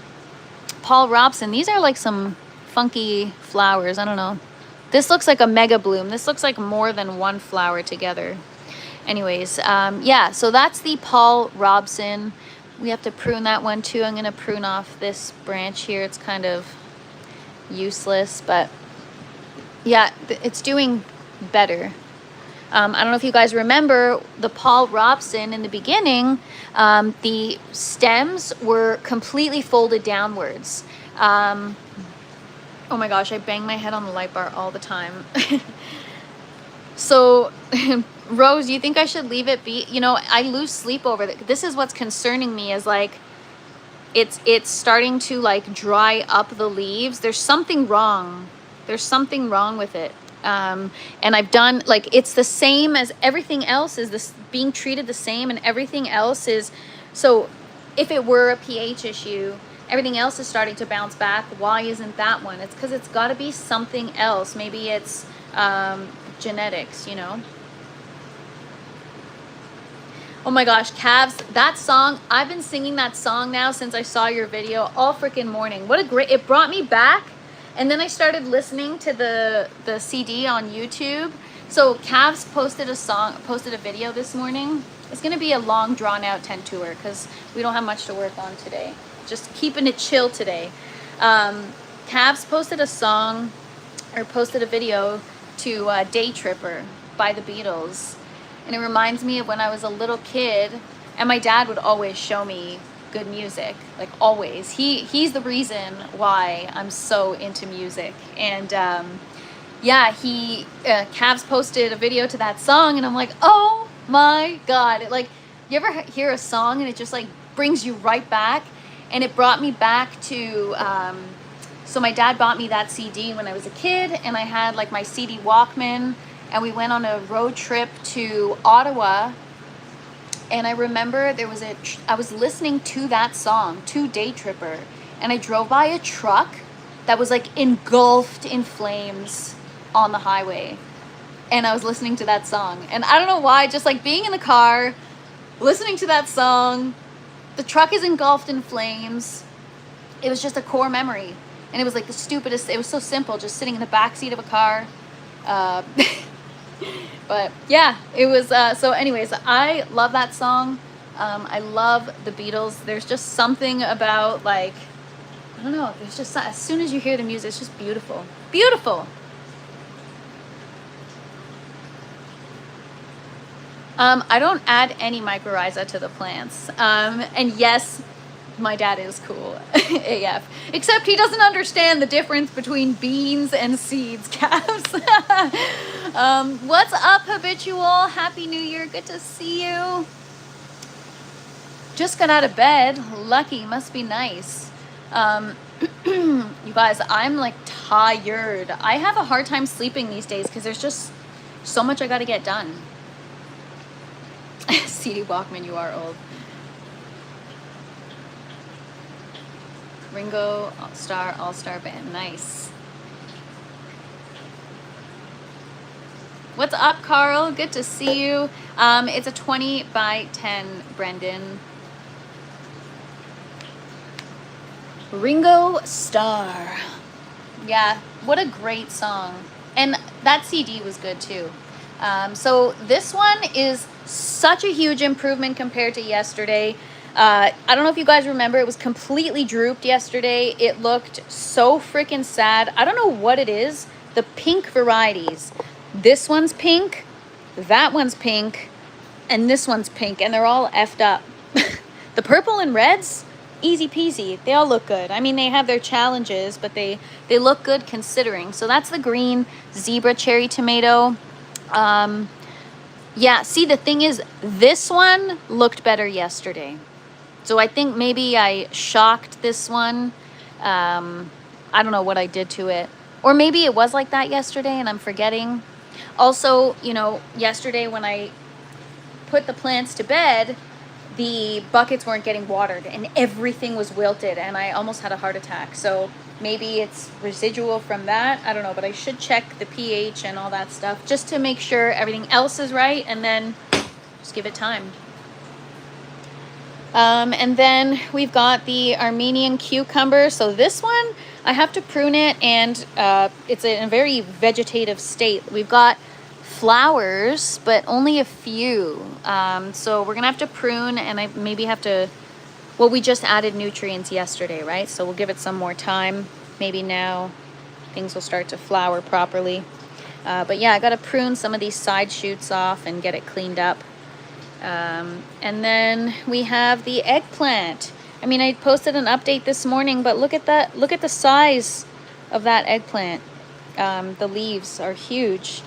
Paul Robson. These are like some funky flowers. I don't know, this looks like a mega bloom. This looks like more than one flower together. Anyways, yeah, so that's the Paul Robson. We have to prune that one too. I'm gonna prune off this branch here. It's kind of useless, but yeah, it's doing better. I don't know if you guys remember the Paul Robson in the beginning, the stems were completely folded downwards. Oh my gosh, I bang my head on the light bar all the time. So Rose, you think I should leave it be? You know, I lose sleep over it. This is what's concerning me, is like it's starting to like dry up the leaves. There's something wrong. There's something wrong with it. And I've done, like, it's the same as everything else, is this being treated the same, and everything else is, so if it were a pH issue, everything else is starting to bounce back. Why isn't that one? It's because it's got to be something else. Maybe it's genetics, you know. Oh my gosh, Calves, that song, I've been singing that song now since I saw your video all freaking morning. What a great, it brought me back. And then I started listening to the CD on YouTube. So Calves posted a video this morning. It's gonna be a long drawn out tent tour because we don't have much to work on today. Just keeping it chill today. Calves posted a video to Day Tripper by the Beatles. And it reminds me of when I was a little kid, and my dad would always show me good music, like always. He's the reason why I'm so into music. And yeah, Cavs posted a video to that song, and I'm like, oh my god. It, like, you ever hear a song and it just like brings you right back? And it brought me back to so my dad bought me that CD when I was a kid, and I had like my CD Walkman, and we went on a road trip to Ottawa. And I remember I was listening to that song, to Day Tripper, and I drove by a truck that was like engulfed in flames on the highway. And I was listening to that song. And I don't know why, just like being in the car, listening to that song, the truck is engulfed in flames. It was just a core memory. And it was like the stupidest, it was so simple, just sitting in the back seat of a car. But yeah, it was, so anyways, I love that song. I love the Beatles. There's just something about, like, I don't know, there's just, as soon as you hear the music, it's just beautiful. Beautiful. I don't add any mycorrhiza to the plants. And yes, my dad is cool AF. Except he doesn't understand the difference between beans and seeds, Calves. What's up, Habitual? Happy New Year. Good to see you. Just got out of bed. Lucky. Must be nice. You guys, I'm like tired. I have a hard time sleeping these days because there's just so much I got to get done. CD Walkman, you are old. Ringo All-Star Band. Nice. What's up, Carl? Good to see you. It's a 20 by 10, Brendan. Ringo Starr. Yeah, what a great song. And that CD was good too. So this one is such a huge improvement compared to yesterday. I don't know if you guys remember, it was completely drooped yesterday. It looked so freaking sad. I don't know what it is. The pink varieties. This one's pink, that one's pink, and this one's pink, and they're all effed up. The purple and reds, easy peasy. They all look good. I mean, they have their challenges, but they look good considering. So that's the green zebra cherry tomato. Yeah, see, the thing is, this one looked better yesterday. So I think maybe I shocked this one. I don't know what I did to it. Or maybe it was like that yesterday and I'm forgetting. Also, you know, yesterday when I put the plants to bed, the buckets weren't getting watered and everything was wilted and I almost had a heart attack. So maybe it's residual from that. I don't know, but I should check the pH and all that stuff just to make sure everything else is right, and then just give it time. And then we've got the Armenian cucumber. So this one, I have to prune it, and it's in a very vegetative state. We've got flowers, but only a few. So we're gonna have to prune, and I maybe have to, well, we just added nutrients yesterday, right? So we'll give it some more time. Maybe now things will start to flower properly. But yeah, I gotta prune some of these side shoots off and get it cleaned up. And then we have the eggplant. I mean, I posted an update this morning, but look at that. Look at the size of that eggplant. The leaves are huge.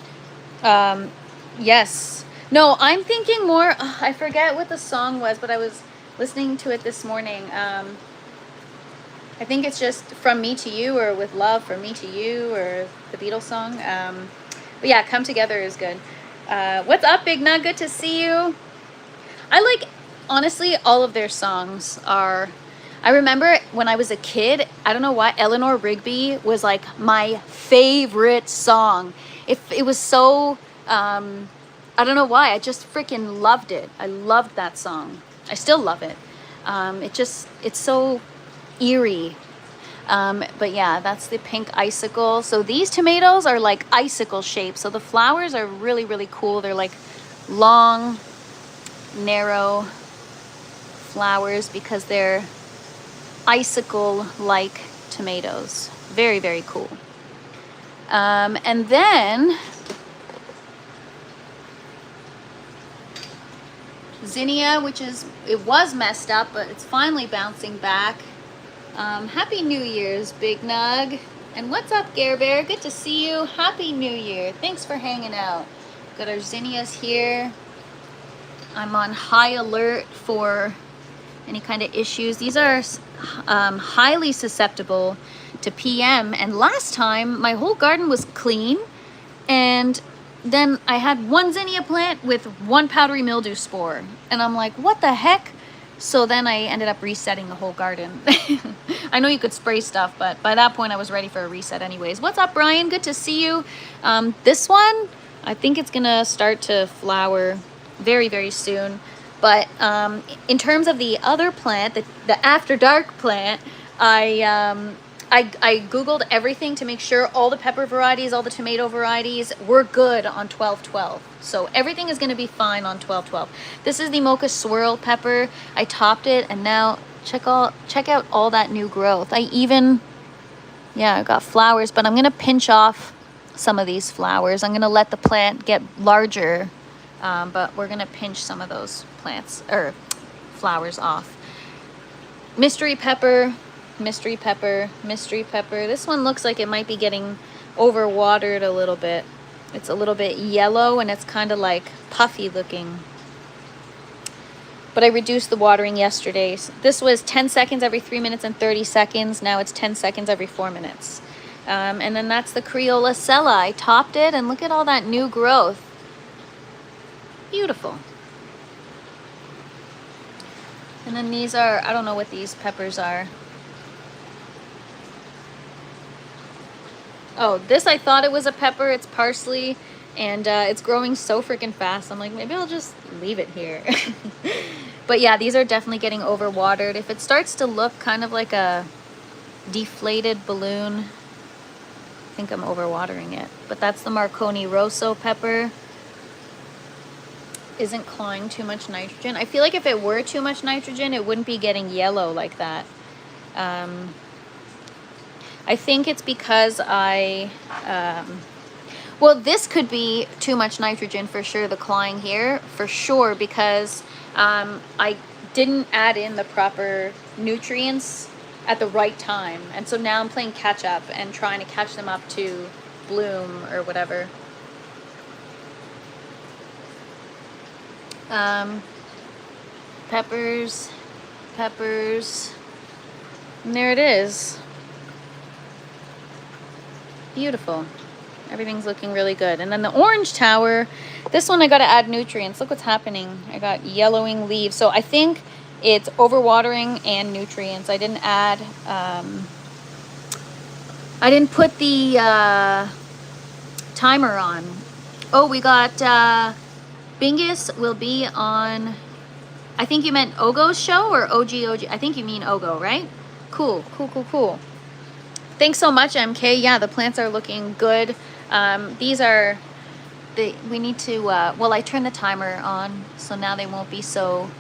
Yes. No, I'm thinking more, I forget what the song was, but I was listening to it this morning. I think it's just From Me to You, or With Love From Me to You, or the Beatles song. But yeah, Come Together is good. What's up, Big Nug? Good to see you. I like, honestly, all of their songs are... I remember when I was a kid, I don't know why, Eleanor Rigby was like my favorite song. It was so, I don't know why, I just freaking loved it. I loved that song. I still love it. It's so eerie. But yeah, that's the Pink Icicle. So these tomatoes are like icicle shaped. So the flowers are really, really cool. They're like long, narrow flowers because they're icicle-like tomatoes. Very, very cool. And then zinnia, it was messed up, but it's finally bouncing back. Happy New Year's, Big Nug. And what's up, Gare Bear? Good to see you. Happy New Year. Thanks for hanging out. Got our zinnias here. I'm on high alert for any kind of issues. These are highly susceptible to PM, and last time my whole garden was clean, and then I had one zinnia plant with one powdery mildew spore, and I'm like, what the heck? So then I ended up resetting the whole garden. I know you could spray stuff, but by that point I was ready for a reset anyways. What's up, Brian? Good to see you. This one, I think it's gonna start to flower very, very soon. But in terms of the other plant, the After Dark plant, I Googled everything to make sure all the pepper varieties, all the tomato varieties were good on 12-12. So everything is going to be fine on 12-12. This is the Mocha Swirl pepper. I topped it, and now check out all that new growth. I got flowers, but I'm going to pinch off some of these flowers. I'm going to let the plant get larger. But we're gonna pinch some of those flowers off. Mystery pepper, mystery pepper, mystery pepper. This one looks like it might be getting overwatered a little bit. It's a little bit yellow and it's kind of like puffy looking. But I reduced the watering yesterday. So this was 10 seconds every 3 minutes and 30 seconds. Now it's 10 seconds every 4 minutes. And then that's the Criolla Sella. I topped it, and look at all that new growth. Beautiful. And then these are, I don't know what these peppers are. Oh, this, I thought it was a pepper. It's parsley, and it's growing so freaking fast. I'm like, maybe I'll just leave it here. But yeah, these are definitely getting overwatered. If it starts to look kind of like a deflated balloon, I think I'm overwatering it. But that's the Marconi Rosso pepper. Isn't clawing too much nitrogen. I feel like if it were too much nitrogen, it wouldn't be getting yellow like that. I think it's because well, this could be too much nitrogen for sure, the clawing here, for sure, because I didn't add in the proper nutrients at the right time. And so now I'm playing catch up and trying to catch them up to bloom or whatever. Peppers, and there it is. Beautiful. Everything's looking really good. And then the orange tower, this one I got to add nutrients. Look what's happening. I got yellowing leaves. So I think it's overwatering and nutrients. I didn't add, I didn't put the timer on. Oh, we got Bingus will be on, I think you meant Ogo's show or OG. I think you mean Ogo, right? Cool. Thanks so much, MK. Yeah, the plants are looking good. These are, we need to, well, I turned the timer on, so now they won't be so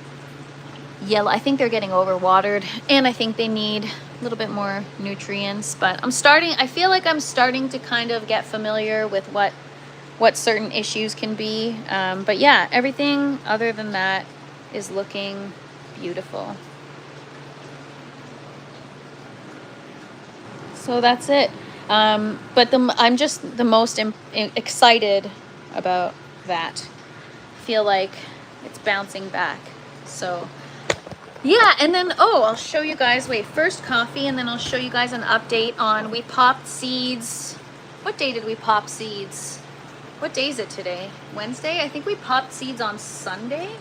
yellow. I think they're getting overwatered, and I think they need a little bit more nutrients, but I feel like I'm starting to kind of get familiar with what certain issues can be. But yeah, everything other than that is looking beautiful. So that's it. But I'm just the most excited about that. feel like it's bouncing back. So yeah, and then, oh, I'll show you guys, wait, first coffee, and then I'll show you guys an update on, we popped seeds. What day did we pop seeds? What day is it today? Wednesday? I think we popped seeds on Sunday,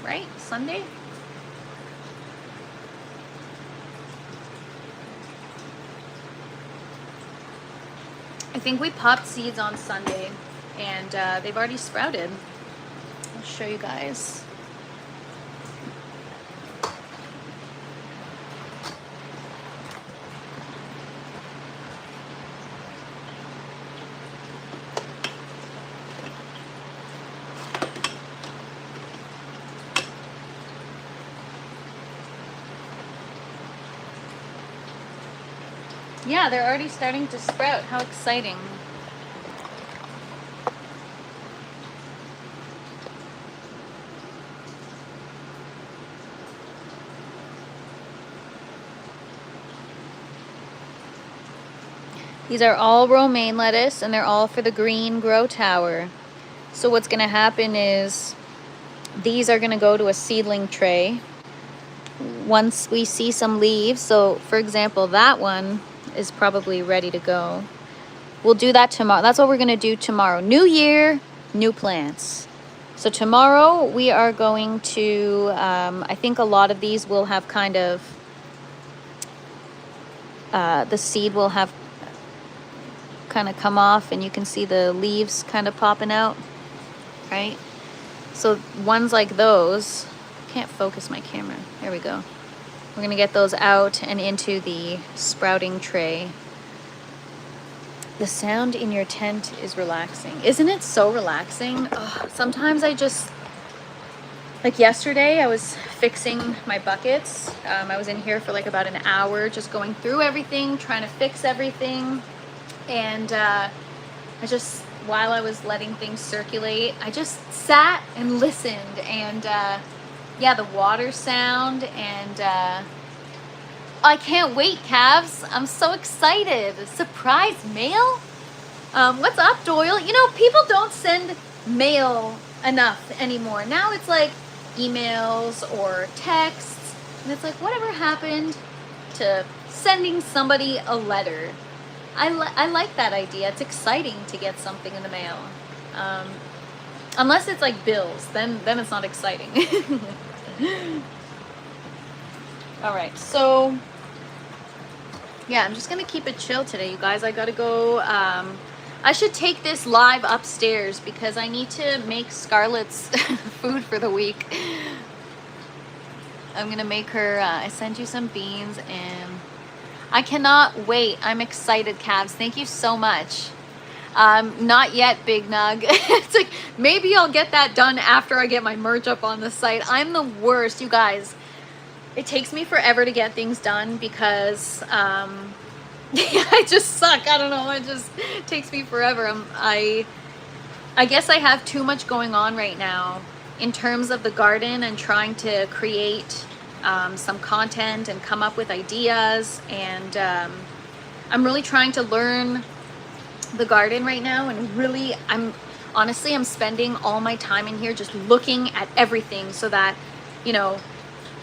right? Sunday? I think we popped seeds on Sunday, and they've already sprouted. I'll show you guys. Yeah, they're already starting to sprout. How exciting. These are all romaine lettuce, and they're all for the green grow tower. So what's going to happen is these are going to go to a seedling tray once we see some leaves. So for example, that one is probably ready to go. We'll do that tomorrow. That's what we're going to do tomorrow. New year, new plants. So tomorrow we are going to, I think a lot of these will have kind of, the seed will have kind of come off, and you can see the leaves kind of popping out, right? So ones like those, can't focus my camera. There we go. We're going to get those out and into the sprouting tray. The sound in your tent is relaxing. Isn't it so relaxing? Oh, sometimes I just, like yesterday, I was fixing my buckets. I was in here for like about an hour just going through everything, trying to fix everything. And I just, while I was letting things circulate, I just sat and listened, and yeah, the water sound, and I can't wait, calves. I'm so excited. Surprise mail? What's up, Doyle? You know, people don't send mail enough anymore. Now it's like emails or texts, and it's like, whatever happened to sending somebody a letter? I like that idea. It's exciting to get something in the mail. Unless it's like bills, then it's not exciting. All right, so yeah, I'm just gonna keep it chill today, you guys. I gotta go. I should take this live upstairs because I need to make Scarlett's food for the week. I'm gonna make her, I sent you some beans, and I cannot wait. I'm excited, calves. Thank you so much. Not yet, Big Nug. It's like, maybe I'll get that done after I get my merch up on the site. I'm the worst, you guys. It takes me forever to get things done because I just suck. I don't know. It just takes me forever. I guess I have too much going on right now in terms of the garden and trying to create some content and come up with ideas, and I'm really trying to learn the garden right now, and really I'm spending all my time in here just looking at everything so that, you know,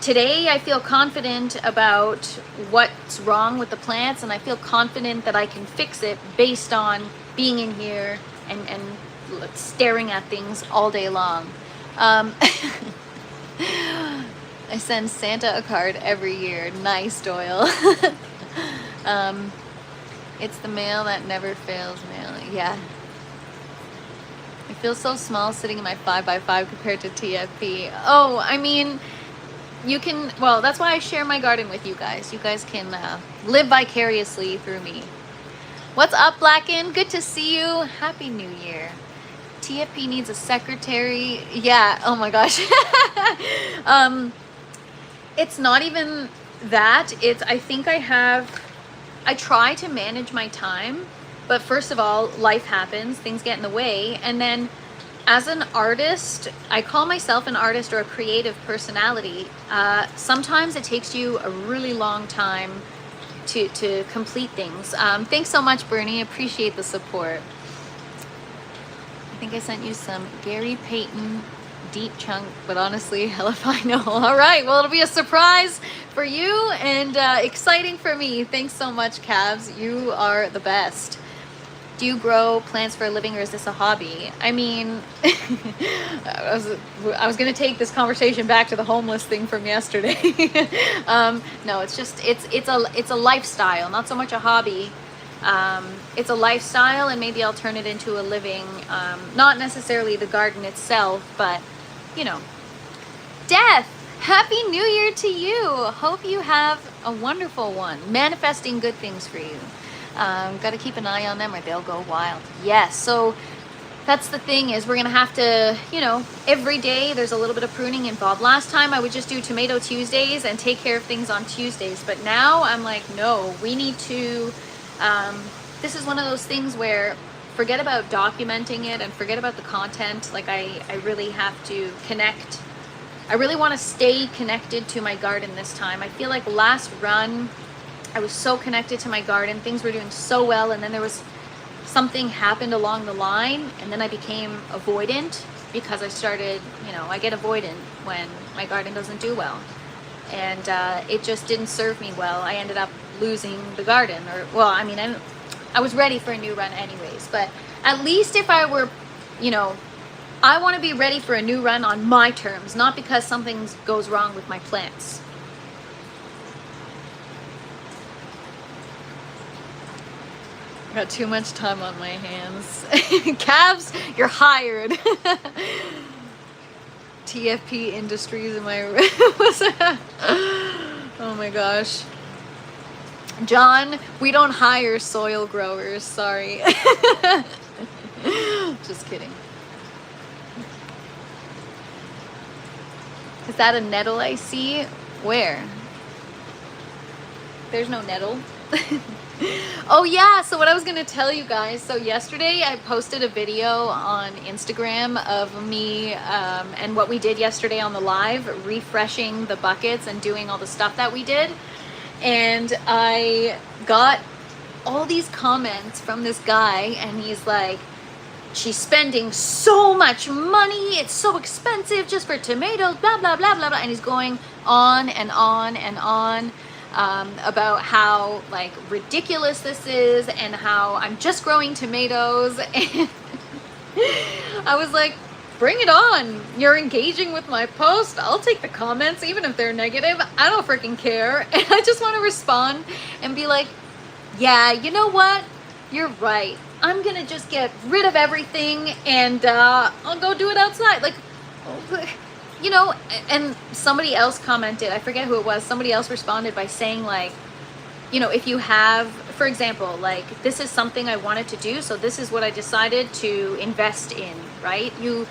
today I feel confident about what's wrong with the plants, and I feel confident that I can fix it based on being in here and staring at things all day long. I send Santa a card every year. Nice, Doyle. It's the mail that never fails mail. Yeah. I feel so small sitting in my 5x5 compared to TFP. Oh, I mean, you can, well, that's why I share my garden with you guys. You guys can live vicariously through me. What's up, Blacken? Good to see you. Happy New Year. TFP needs a secretary. Yeah, oh my gosh. It's not even that. It's, I think I try to manage my time, but first of all, life happens, things get in the way. And then as an artist, I call myself an artist or a creative personality. Sometimes it takes you a really long time to complete things. Thanks so much, Bernie. Appreciate the support. think I sent you some Gary Payton deep chunk, but honestly, hell if I know. All right, well, it'll be a surprise for you and exciting for me. Thanks so much, Cavs. You are the best. Do you grow plants for a living, or is this a hobby? I mean, I was gonna take this conversation back to the homeless thing from yesterday. No, it's just it's a lifestyle, not so much a hobby. It's a lifestyle, and maybe I'll turn it into a living. Not necessarily the garden itself, but you know. Death, happy New Year to you. Hope you have a wonderful one. Manifesting good things for you. Got to keep an eye on them or they'll go wild. Yes, so that's the thing, is we're going to have to, you know, every day there's a little bit of pruning involved. Last time I would just do Tomato Tuesdays and take care of things on Tuesdays. But now I'm like, no, we need to, this is one of those things where forget about documenting it and forget about the content. Like I really have to connect. I really want to stay connected to my garden this time. I feel like last run, I was so connected to my garden. Things were doing so well, and then there was something happened along the line, and then I became avoidant because I started, you know, I get avoidant when my garden doesn't do well. And it just didn't serve me well. I ended up losing the garden, or, well, I mean, I was ready for a new run anyways, but at least if I were, you know, I want to be ready for a new run on my terms, not because something goes wrong with my plants. Got too much time on my hands. Cavs, you're hired. TFP Industries, am I right? Oh my gosh. John, we don't hire soil growers, sorry. Just kidding. Is that a nettle I see? Where? There's no nettle. Oh yeah, so what I was gonna tell you guys, so yesterday I posted a video on Instagram of me and what we did yesterday on the live, refreshing the buckets and doing all the stuff that we did. And I got all these comments from this guy, and he's like, she's spending so much money, it's so expensive just for tomatoes, blah blah blah blah blah, and he's going on and on and on about how like ridiculous this is and how I'm just growing tomatoes. And I was like, bring it on. You're engaging with my post. I'll take the comments even if they're negative. I don't freaking care. And I just want to respond and be like, yeah, you know what? You're right. I'm gonna just get rid of everything and I'll go do it outside. Like, you know, and somebody else commented, I forget who it was, somebody else responded by saying like, you know, if you have, for example, like, this is something I wanted to do, so this is what I decided to invest in, right? You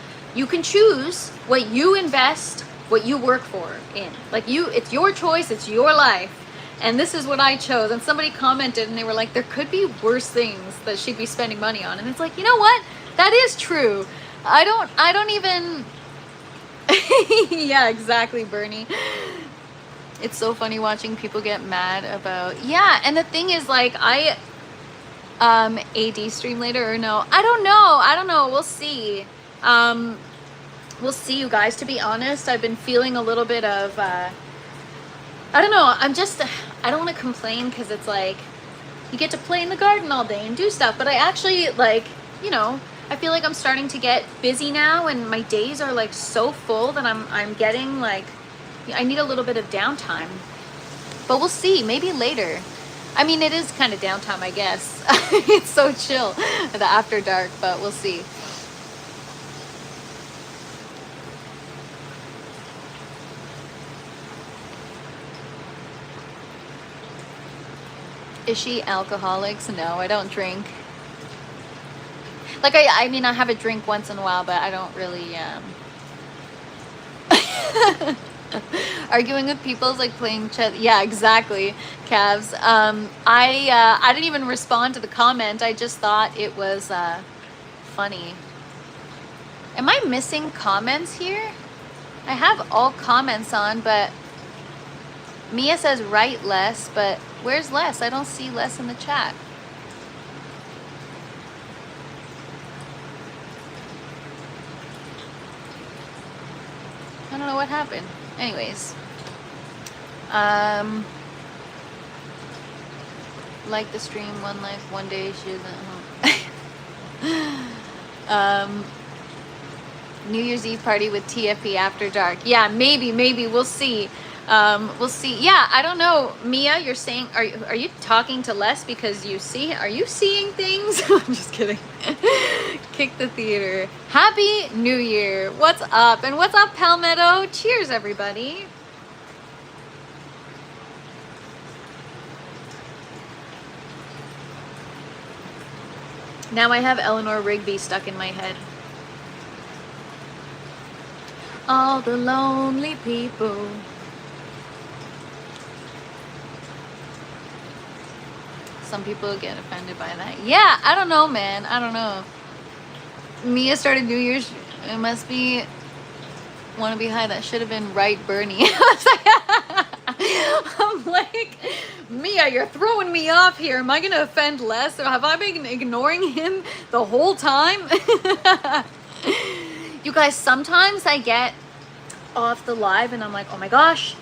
can choose what you invest, what you work for in. Like, it's your choice, it's your life. And this is what I chose. And somebody commented and they were like, there could be worse things that she'd be spending money on. And it's like, you know what? That is true. I don't even yeah, exactly, Bernie. It's so funny watching people get mad about, yeah, and the thing is, like, AD stream later or no? I don't know. We'll see. We'll see, you guys. To be honest, I've been feeling a little bit of, I don't know. I don't want to complain because it's like, you get to play in the garden all day and do stuff. But I actually, like, you know, I feel like I'm starting to get busy now, and my days are like so full that I'm getting like, I need a little bit of downtime. But we'll see, maybe later. I mean, it is kind of downtime, I guess. It's so chill, the after dark, but we'll see. Is she alcoholics? No, I don't drink. Like, I mean, I have a drink once in a while, but I don't really, arguing with people is like playing chess. Yeah, exactly, Cavs. I didn't even respond to the comment. I just thought it was, funny. Am I missing comments here? I have all comments on, but Mia says write less, but where's Les? I don't see Les in the chat. I don't know what happened. Anyways. Like the stream, one life, one day, she isn't. New Year's Eve party with TFP after dark. Yeah, maybe, we'll see. We'll see. Yeah, I don't know. Mia, you're saying, are you talking to Les because are you seeing things? I'm just kidding. Kick the theater. Happy New Year. What's up? And what's up, Palmetto? Cheers, everybody. Now I have Eleanor Rigby stuck in my head. All the lonely people. Some people get offended by that. Yeah, I don't know, man. I don't know. Mia started New Year's. It must be want to be high. That should have been right, Bernie. I'm like, Mia, you're throwing me off here. Am I going to offend Les? Or have I been ignoring him the whole time? You guys, sometimes I get off the live and I'm like, oh my gosh,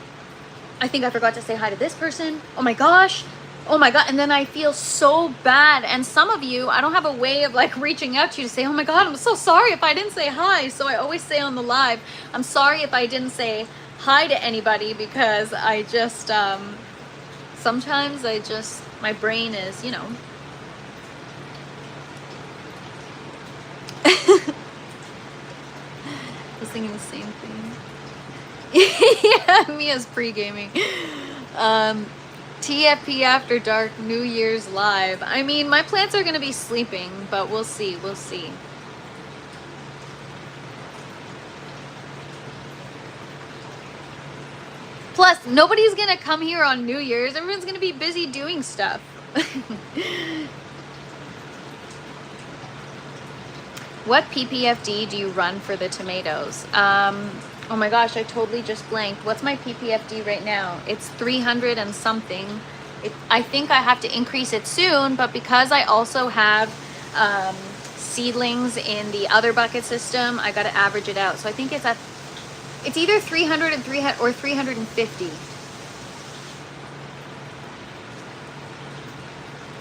I think I forgot to say hi to this person. Oh my gosh. Oh my God. And then I feel so bad. And some of you, I don't have a way of like reaching out to you to say, oh my God, I'm so sorry if I didn't say hi. So I always say on the live, I'm sorry if I didn't say hi to anybody, because I just, sometimes my brain is, you know. I was thinking the same thing. Yeah, Mia's pre-gaming. TFP after dark, New Year's live. I mean, my plants are going to be sleeping, but we'll see. We'll see. Plus, nobody's going to come here on New Year's. Everyone's going to be busy doing stuff. What PPFD do you run for the tomatoes? Oh my gosh, I totally just blanked. What's my PPFD right now? It's 300 and something. I think I have to increase it soon, but because I also have seedlings in the other bucket system, I got to average it out. So I think it's either 300 and 300 or 350.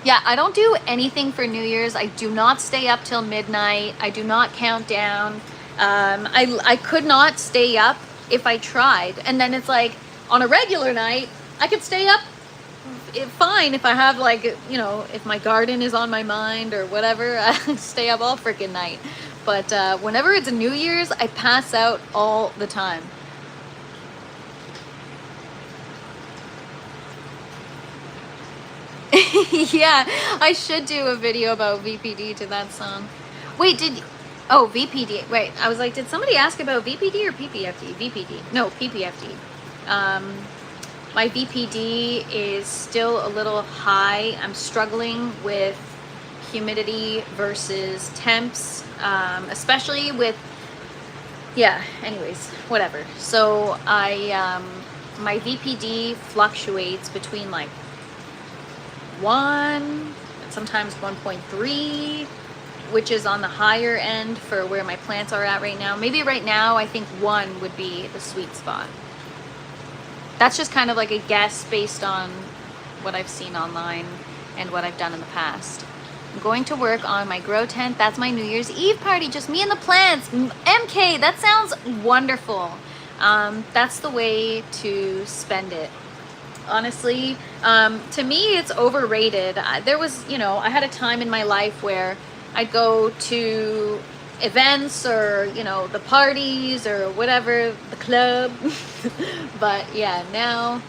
Yeah, I don't do anything for New Year's. I do not stay up till midnight. I do not count down. I could not stay up if I tried. And then it's like, on a regular night, I could stay up fine if I have, like, you know, if my garden is on my mind or whatever, I stay up all freaking night. But whenever it's New Year's, I pass out all the time. Yeah, I should do a video about VPD to that song. Wait, oh, VPD. Wait, I was like, did somebody ask about VPD or PPFD? VPD. No, PPFD. My VPD is still a little high. I'm struggling with humidity versus temps, especially with, yeah, anyways, whatever. So my VPD fluctuates between like 1, sometimes 1.3, which is on the higher end for where my plants are at right now. Maybe right now, I think 1 would be the sweet spot. That's just kind of like a guess based on what I've seen online and what I've done in the past. I'm going to work on my grow tent. That's my New Year's Eve party, just me and the plants. MK, that sounds wonderful. That's the way to spend it. Honestly, to me, it's overrated. There was, you know, I had a time in my life where I'd go to events or, you know, the parties or whatever, the club. But yeah, now,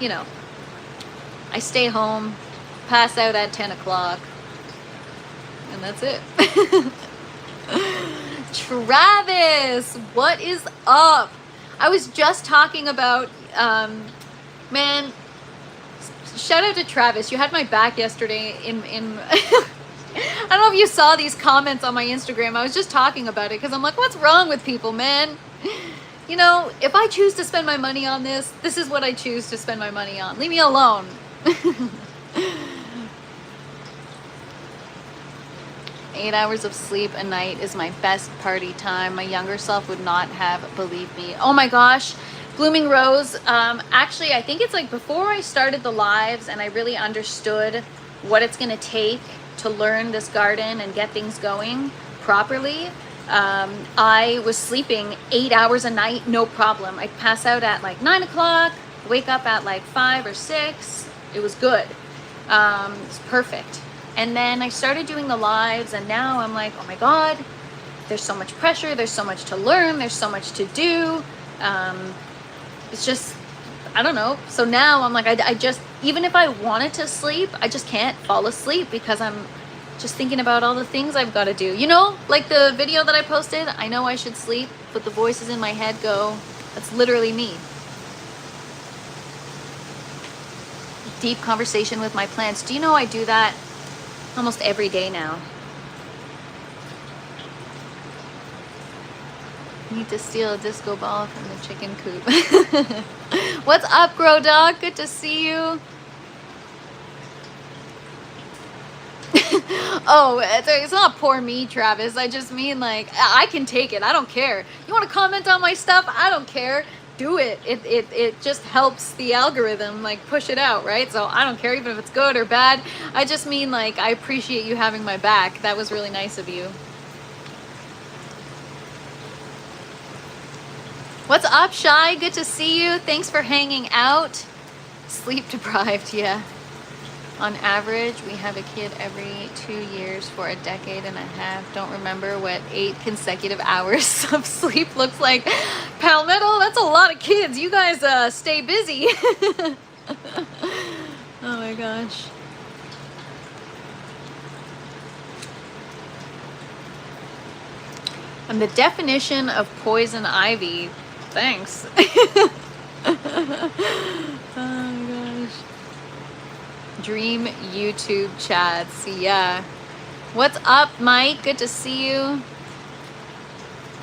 you know, I stay home, pass out at 10 o'clock, and that's it. Travis, what is up? I was just talking about, man, shout out to Travis. You had my back yesterday in I don't know if you saw these comments on my Instagram. I was just talking about it because I'm like, what's wrong with people, man? You know, if I choose to spend my money on this, this is what I choose to spend my money on. Leave me alone. 8 hours of sleep a night is my best party time. My younger self would not have believed me. Oh my gosh. Blooming Rose. Actually, I think it's like before I started the lives and I really understood what it's going to take to learn this garden and get things going properly. I was sleeping 8 hours a night, no problem. I'd pass out at like 9 o'clock, wake up at like 5 or 6. It was good. It's perfect. And then I started doing the lives, and now I'm like, oh my God, there's so much pressure, there's so much to learn, there's so much to do. It's just, I don't know. So now I'm like, I just, even if I wanted to sleep, I just can't fall asleep because I'm just thinking about all the things I've got to do. You know, like the video that I posted, I know I should sleep, but the voices in my head go, that's literally me. Deep conversation with my plants. Do you know I do that almost every day now? Need to steal a disco ball from the chicken coop. What's up, Grow Dog? Good to see you. Oh, it's not poor me, Travis. I just mean like, I can take it. I don't care. You want to comment on my stuff? I don't care. Do it. It just helps the algorithm like push it out, right? So I don't care even if it's good or bad. I just mean like, I appreciate you having my back. That was really nice of you. What's up, Shy? Good to see you. Thanks for hanging out. Sleep deprived, yeah. On average, we have a kid every 2 years for a decade and a half. Don't remember what 8 consecutive hours of sleep looks like. Palmetto, that's a lot of kids. You guys stay busy. Oh my gosh. And the definition of poison ivy. Thanks. Oh my gosh. Dream YouTube chats. Yeah. What's up, Mike? Good to see you.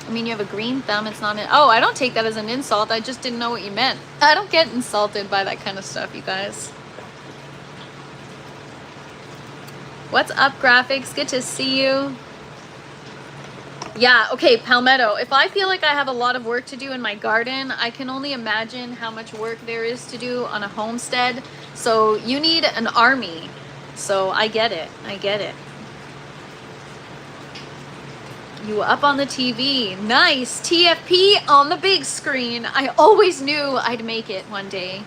I mean, you have a green thumb. It's not an... Oh, I don't take that as an insult. I just didn't know what you meant. I don't get insulted by that kind of stuff, you guys. What's up, Graphics? Good to see you. Yeah, okay, Palmetto. If I feel like I have a lot of work to do in my garden, I can only imagine how much work there is to do on a homestead. So you need an army. So I get it. I get it. You up on the TV. Nice. TFP on the big screen. I always knew I'd make it one day.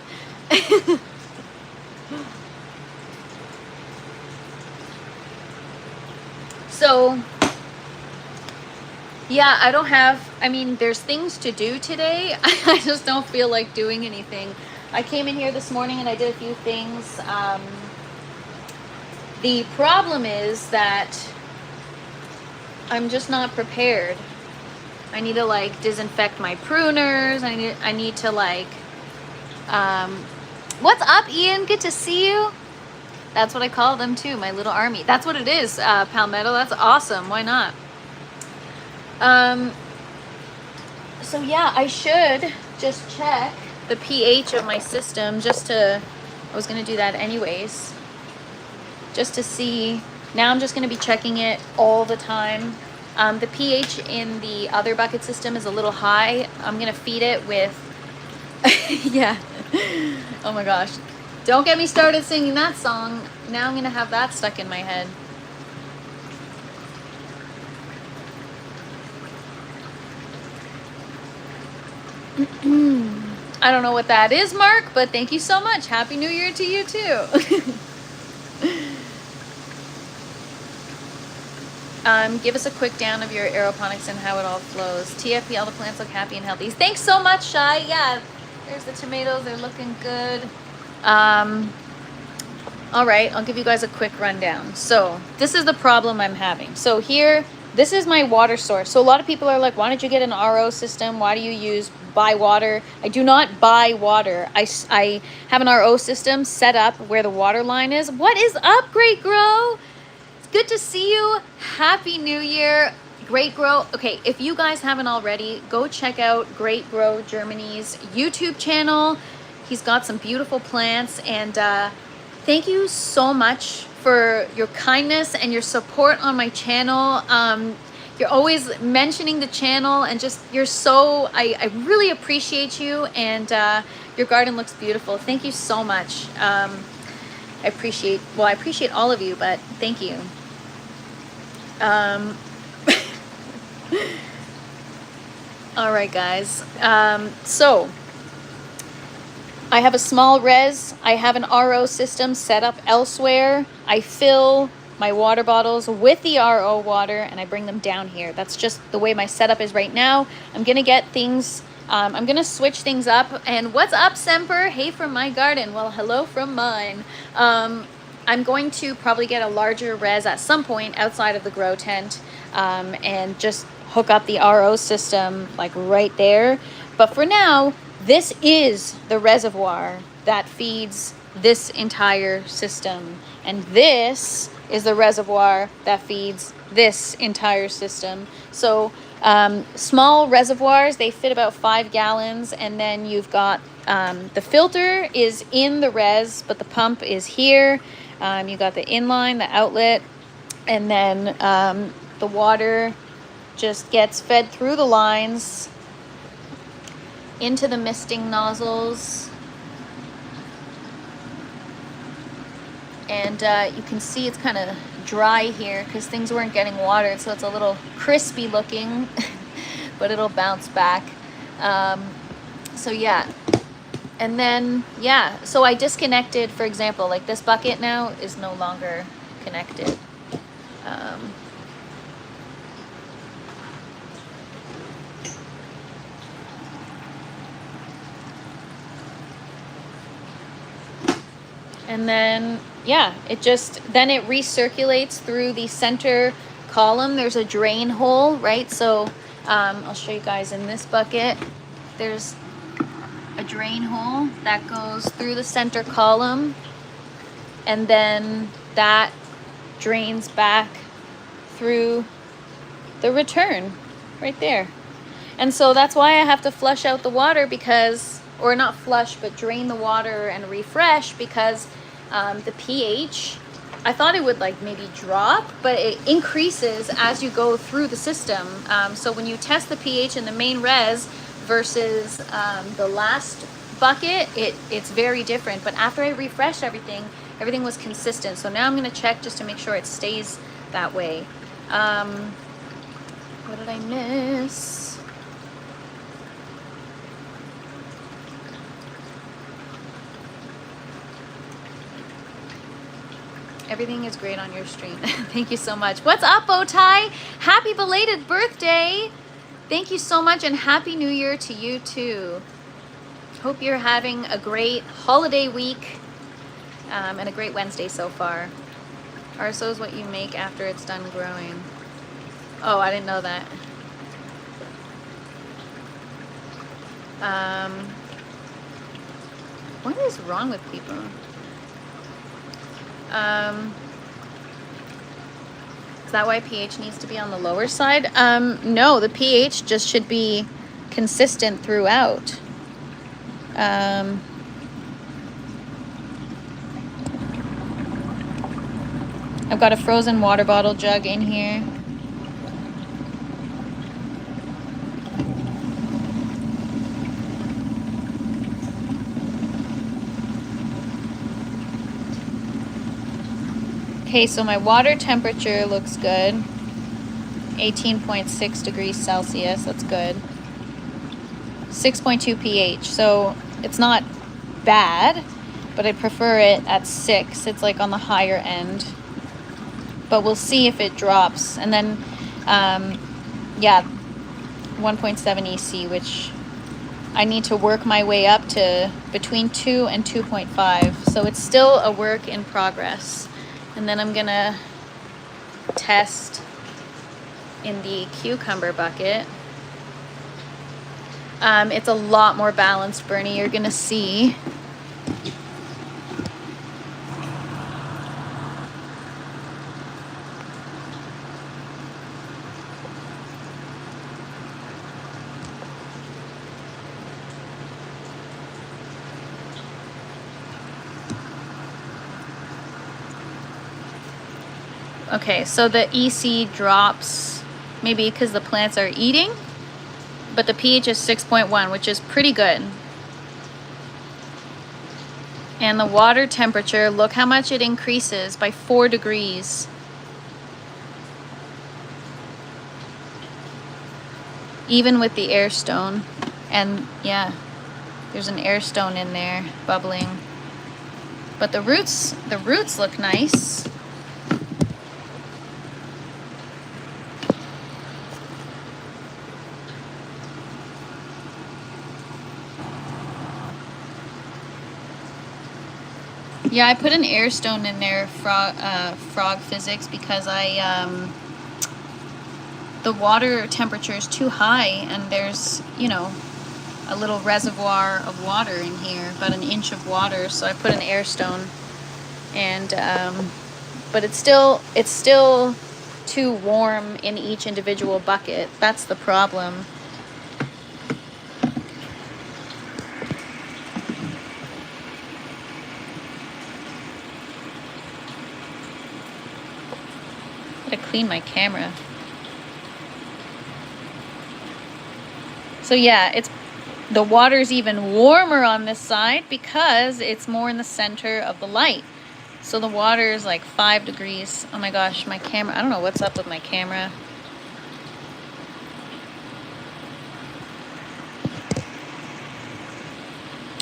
So... yeah, I don't have, I mean, there's things to do today. I just don't feel like doing anything. I came in here this morning and I did a few things. The problem is that I'm just not prepared. I need to like disinfect my pruners. I need to like, what's up, Ian? Good to see you. That's what I call them too, my little army. That's what it is, Palmetto. That's awesome. Why not? So yeah, I should just check the pH of my system just to, I was going to do that anyways, just to see. Now I'm just going to be checking it all the time. The pH in the other bucket system is a little high. I'm going to feed it with, yeah. Oh my gosh. Don't get me started singing that song. Now I'm going to have that stuck in my head. I don't know what that is, Mark, but thank you so much. Happy New Year to you too. Give us a quick down of your aeroponics and how it all flows. TFP, all the plants look happy and healthy. Thanks so much, Shy. Yeah, there's the tomatoes. They're looking good. All right, I'll give you guys a quick rundown. So this is the problem I'm having. So here, this is my water source. So a lot of people are like, why don't you get an RO system? Why do you buy water? I do not buy water. I have an RO system set up where the water line is. What is up, Great Grow? It's good to see you. Happy New Year. Great Grow. Okay, if you guys haven't already, go check out Great Grow Germany's YouTube channel. He's got some beautiful plants, and thank you so much for your kindness and your support on my channel. You're always mentioning the channel, and just, you're so, I really appreciate you, and your garden looks beautiful. Thank you so much. I appreciate all of you, but thank you. All right, guys. So I have a small res. I have an RO system set up elsewhere. I fill my water bottles with the RO water and I bring them down here. That's just the way my setup is right now. I'm gonna get things, I'm gonna switch things up. And what's up, Semper? Hey from my garden. Well, hello from mine. I'm going to probably get a larger res at some point outside of the grow tent, and just hook up the RO system like right there. But for now, this is the reservoir that feeds this entire system. And this is the reservoir that feeds this entire system. So small reservoirs, they fit about 5 gallons. And then you've got the filter is in the res, but the pump is here. You got the inline, the outlet, and then the water just gets fed through the lines into the misting nozzles. And you can see it's kind of dry here because things weren't getting watered, so it's a little crispy looking, but it'll bounce back. So yeah. And then, yeah, so I disconnected, for example, like this bucket now is no longer connected. And then, yeah, it recirculates through the center column. There's a drain hole, right? So I'll show you guys in this bucket. There's a drain hole that goes through the center column, and then that drains back through the return right there. And so that's why I have to flush out the water, because, or not flush, but drain the water and refresh, because the pH, I thought it would like maybe drop, but it increases as you go through the system. So when you test the pH in the main res versus the last bucket, it's very different. But after I refreshed everything was consistent. So now I'm gonna check just to make sure it stays that way. What did I miss? Everything is great on your stream. Thank you so much. What's up, Bowtie? Happy belated birthday. Thank you so much, and Happy New Year to you too. Hope you're having a great holiday week and a great Wednesday so far. RSO is what you make after it's done growing. Oh, I didn't know that. What is wrong with people? Is that why pH needs to be on the lower side? No, the pH just should be consistent throughout. I've got a frozen water bottle jug in here. Okay, so my water temperature looks good. 18.6 degrees Celsius, that's good. 6.2 pH, so it's not bad, but I prefer it at 6. It's like on the higher end. But we'll see if it drops. And then, yeah, 1.7 EC, which I need to work my way up to between 2 and 2.5. So it's still a work in progress. And then I'm gonna test in the cucumber bucket. It's a lot more balanced, Bernie, you're gonna see. Okay, so the EC drops maybe because the plants are eating, but the pH is 6.1, which is pretty good. And the water temperature, look how much it increases by 4 degrees. Even with the air stone. And yeah, there's an air stone in there bubbling. But the roots look nice. Yeah, I put an air stone in there, frog physics, because the water temperature is too high, and there's, you know, a little reservoir of water in here, about an inch of water, so I put an air stone. And but it's still too warm in each individual bucket. That's the problem. Gotta clean my camera. So yeah, the water's even warmer on this side because it's more in the center of the light. So the water is like 5 degrees. Oh my gosh, my camera, I don't know what's up with my camera.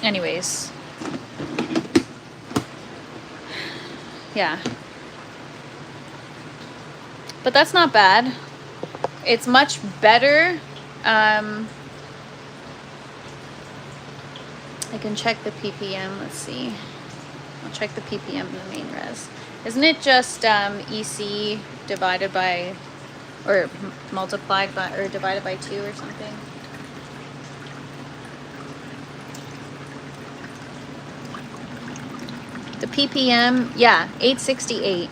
Anyways. Yeah. But that's not bad. It's much better. I can check the ppm. Let's see. I'll check the ppm in the main res. Isn't it just EC divided by, or multiplied by, or divided by 2 or something? The ppm, yeah, 868.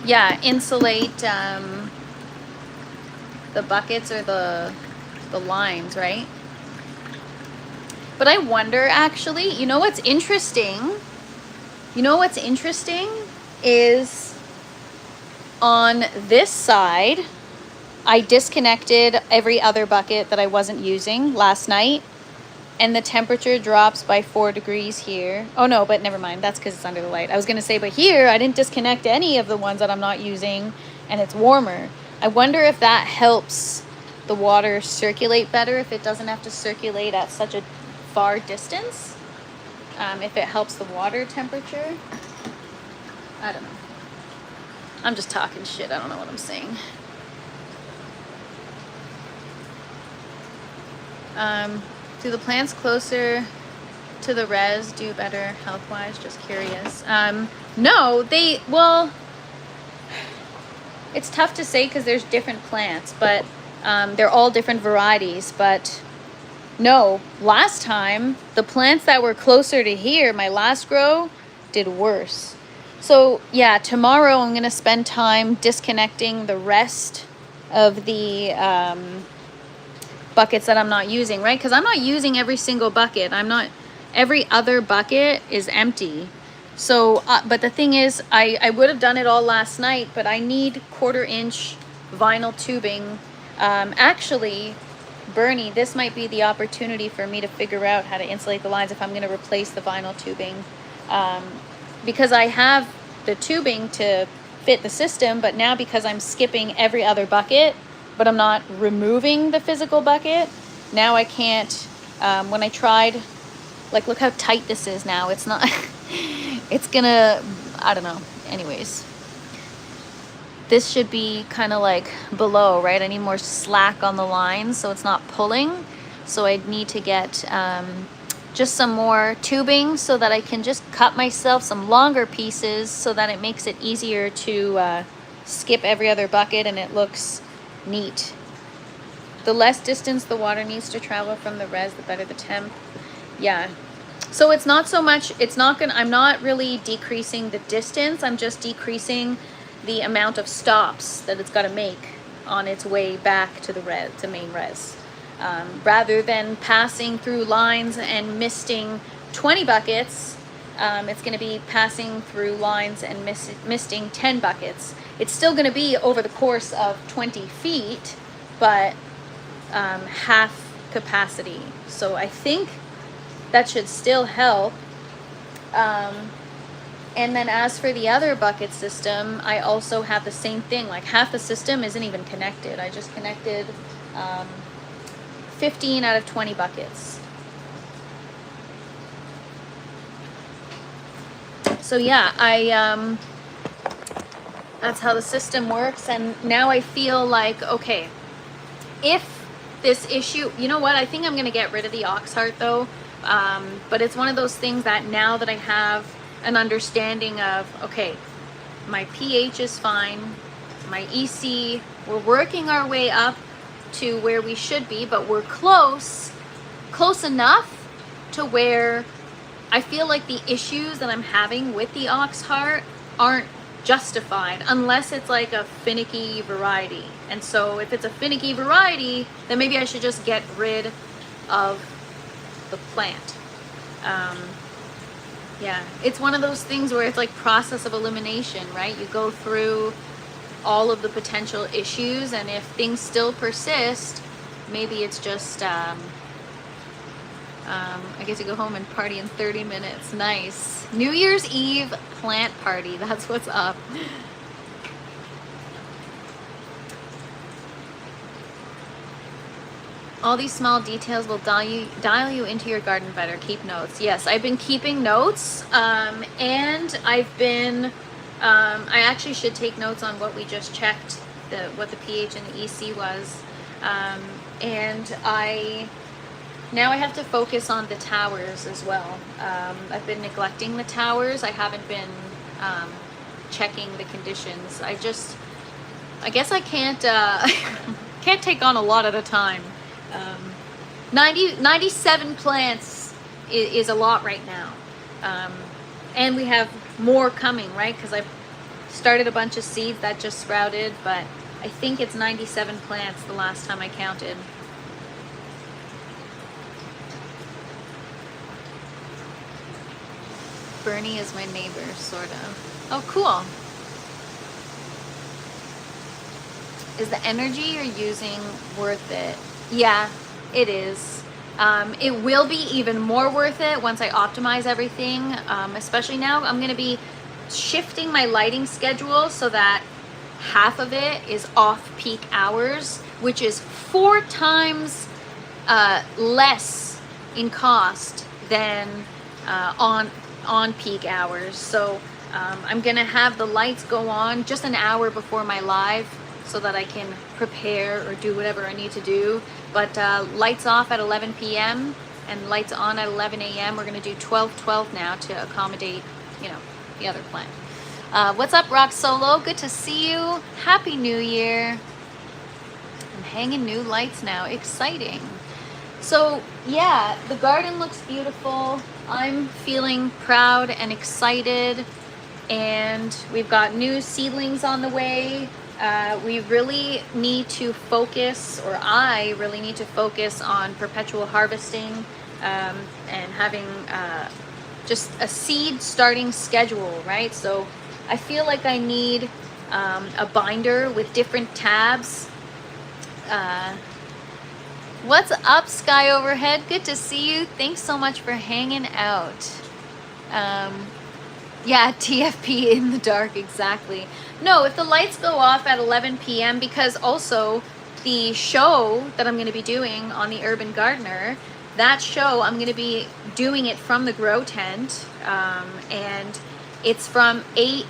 Yeah, insulate the buckets or the lines, right? But I wonder, actually, you know what's interesting? You know what's interesting is on this side, I disconnected every other bucket that I wasn't using last night, and the temperature drops by 4 degrees here. Oh no, but never mind. That's because it's under the light. I was going to say, but here I didn't disconnect any of the ones that I'm not using, and it's warmer. I wonder if that helps the water circulate better, if it doesn't have to circulate at such a far distance. If it helps the water temperature. I don't know. I'm just talking shit. I don't know what I'm saying. Do the plants closer to the res do better health-wise? Just curious. No, well, it's tough to say because there's different plants, but they're all different varieties. But no, last time, the plants that were closer to here, my last grow, did worse. So yeah, tomorrow I'm going to spend time disconnecting the rest of the buckets that I'm not using, right? Because I'm not using every single bucket. Every other bucket is empty. So, but the thing is, I would have done it all last night, but I need 1/4 inch vinyl tubing. Actually, Bernie, this might be the opportunity for me to figure out how to insulate the lines if I'm going to replace the vinyl tubing. Because I have the tubing to fit the system, but now because I'm skipping every other bucket, but I'm not removing the physical bucket, now I can't, when I tried, like, look how tight this is now. It's not, it's gonna, I don't know. Anyways, this should be kind of like below, right? I need more slack on the lines so it's not pulling. So I need to get just some more tubing so that I can just cut myself some longer pieces so that it makes it easier to skip every other bucket and it looks neat. The less distance the water needs to travel from the res, the better the temp. Yeah. So it's not so much, I'm not really decreasing the distance. I'm just decreasing the amount of stops that it's got to make on its way back to the main res. Rather than passing through lines and misting 20 buckets, it's going to be passing through lines and misting 10 buckets. It's still going to be over the course of 20 feet, but half capacity. So I think that should still help. And then as for the other bucket system, I also have the same thing. Like half the system isn't even connected. I just connected 15 out of 20 buckets. So yeah, that's how the system works. And now I feel like, okay, if this issue, you know what, I think I'm gonna get rid of the ox heart though. But it's one of those things that now that I have an understanding of, okay, my pH is fine, my EC, we're working our way up to where we should be, but we're close enough to where I feel like the issues that I'm having with the ox heart aren't justified unless it's like a finicky variety. And so if it's a finicky variety, then maybe I should just get rid of the plant. Yeah, it's one of those things where it's like process of elimination, right? You go through all of the potential issues, and if things still persist, maybe it's just I get to go home and party in 30 minutes. Nice. New Year's Eve plant party. That's what's up. All these small details will dial you into your garden better. Keep notes. Yes, I've been keeping notes, and I've been, I actually should take notes on what we just checked, what the pH and the EC was, and now I have to focus on the towers as well. I've been neglecting the towers. I haven't been checking the conditions. I guess I can't can't take on a lot at a time. 97 plants is a lot right now, and we have more coming, right? Because I started a bunch of seeds that just sprouted, but I think it's 97 plants the last time I counted. Bernie is my neighbor, sort of. Oh, cool. Is the energy you're using worth it? Yeah, it is. It will be even more worth it once I optimize everything, especially now. I'm going to be shifting my lighting schedule so that half of it is off-peak hours, which is 4 times less in cost than on peak hours. So I'm going to have the lights go on just an hour before my live so that I can prepare or do whatever I need to do. But lights off at 11 p.m. and lights on at 11 a.m. We're going to do 12-12 now to accommodate, you know, the other plan. What's up, Rock Solo? Good to see you. Happy New Year. I'm hanging new lights now. Exciting. So, yeah, the garden looks beautiful. I'm feeling proud and excited. And we've got new seedlings on the way. We really need to focus, or I really need to focus on perpetual harvesting and having just a seed starting schedule, right? So I feel like I need a binder with different tabs. What's up, Sky Overhead? Good to see you. Thanks so much for hanging out. Yeah, TFP in the dark, exactly. No, if the lights go off at 11 p.m., because also the show that I'm going to be doing on the Urban Gardener, that show, I'm going to be doing it from the grow tent, and it's from 8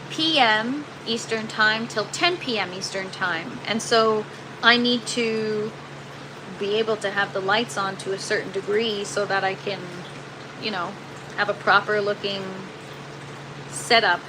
p.m. Eastern Time till 10 p.m. Eastern Time. And so I need to be able to have the lights on to a certain degree so that I can, you know, have a proper looking setup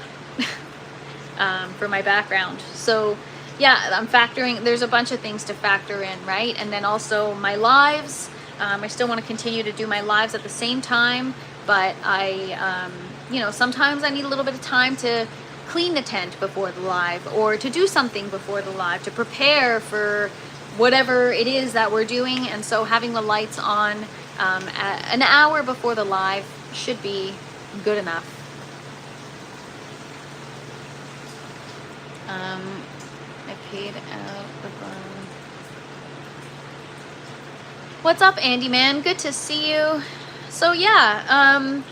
for my background. So yeah, I'm factoring, there's a bunch of things to factor in, right? And then also my lives, I still want to continue to do my lives at the same time, but I, you know, sometimes I need a little bit of time to clean the tent before the live, or to do something before the live, to prepare for whatever it is that we're doing. And so having the lights on An hour before the live should be good enough. I paid out the bone. What's up, Andy man? Good to see you. So yeah,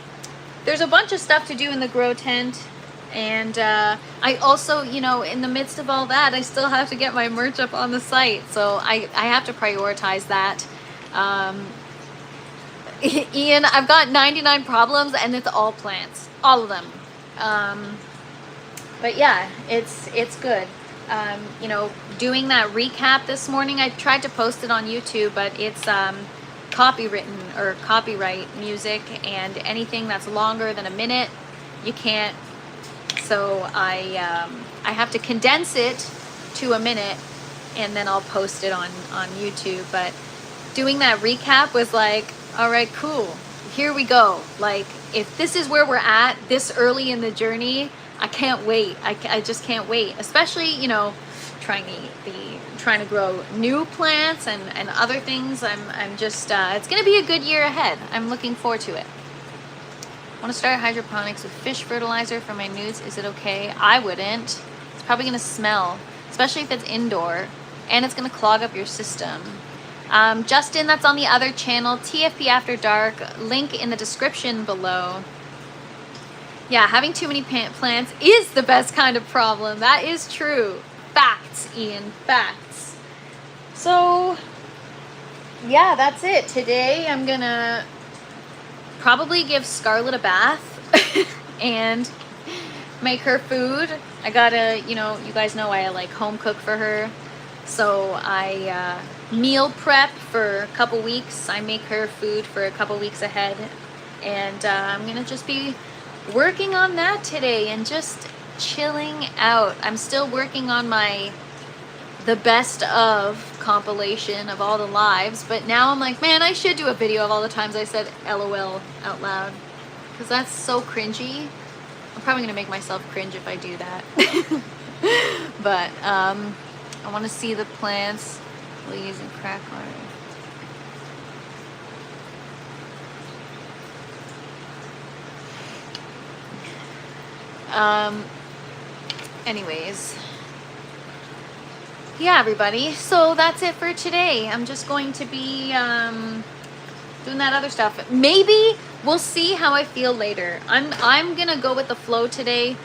there's a bunch of stuff to do in the grow tent. And I also, you know, in the midst of all that, I still have to get my merch up on the site. So I have to prioritize that. Ian, I've got 99 problems and it's all plants. All of them. But yeah, it's good. You know, doing that recap this morning, I tried to post it on YouTube, but it's copywritten or copyright music, and anything that's longer than a minute, you can't. So I have to condense it to a minute, and then I'll post it on YouTube. But doing that recap was like, all right, cool, here we go. Like, if this is where we're at this early in the journey, I can't wait. I just can't wait. Especially, you know, trying to grow new plants and other things. I'm just it's gonna be a good year ahead. I'm looking forward to it. I want to start hydroponics with fish fertilizer for my newts. Is it okay? I wouldn't. It's probably gonna smell, especially if it's indoor, and it's gonna clog up your system. Justin, that's on the other channel, TFP After Dark. Link in the description below. Yeah, having too many plants is the best kind of problem. That is true. Facts, Ian, facts. So, yeah, that's it. Today I'm gonna probably give Scarlett a bath and make her food. I gotta, you know, you guys know I like home cook for her. So I meal prep for a couple weeks. I make her food for a couple weeks ahead. And I'm gonna just be working on that today and just chilling out. I'm still working on the best of compilation of all the lives, but now I'm like, man, I should do a video of all the times I said LOL out loud, because that's so cringy. I'm probably gonna make myself cringe if I do that. But I want to see the plants while using crack water. Anyways, yeah, everybody, so that's it for today. I'm just going to be doing that other stuff. Maybe we'll see how I feel later. I'm gonna go with the flow today.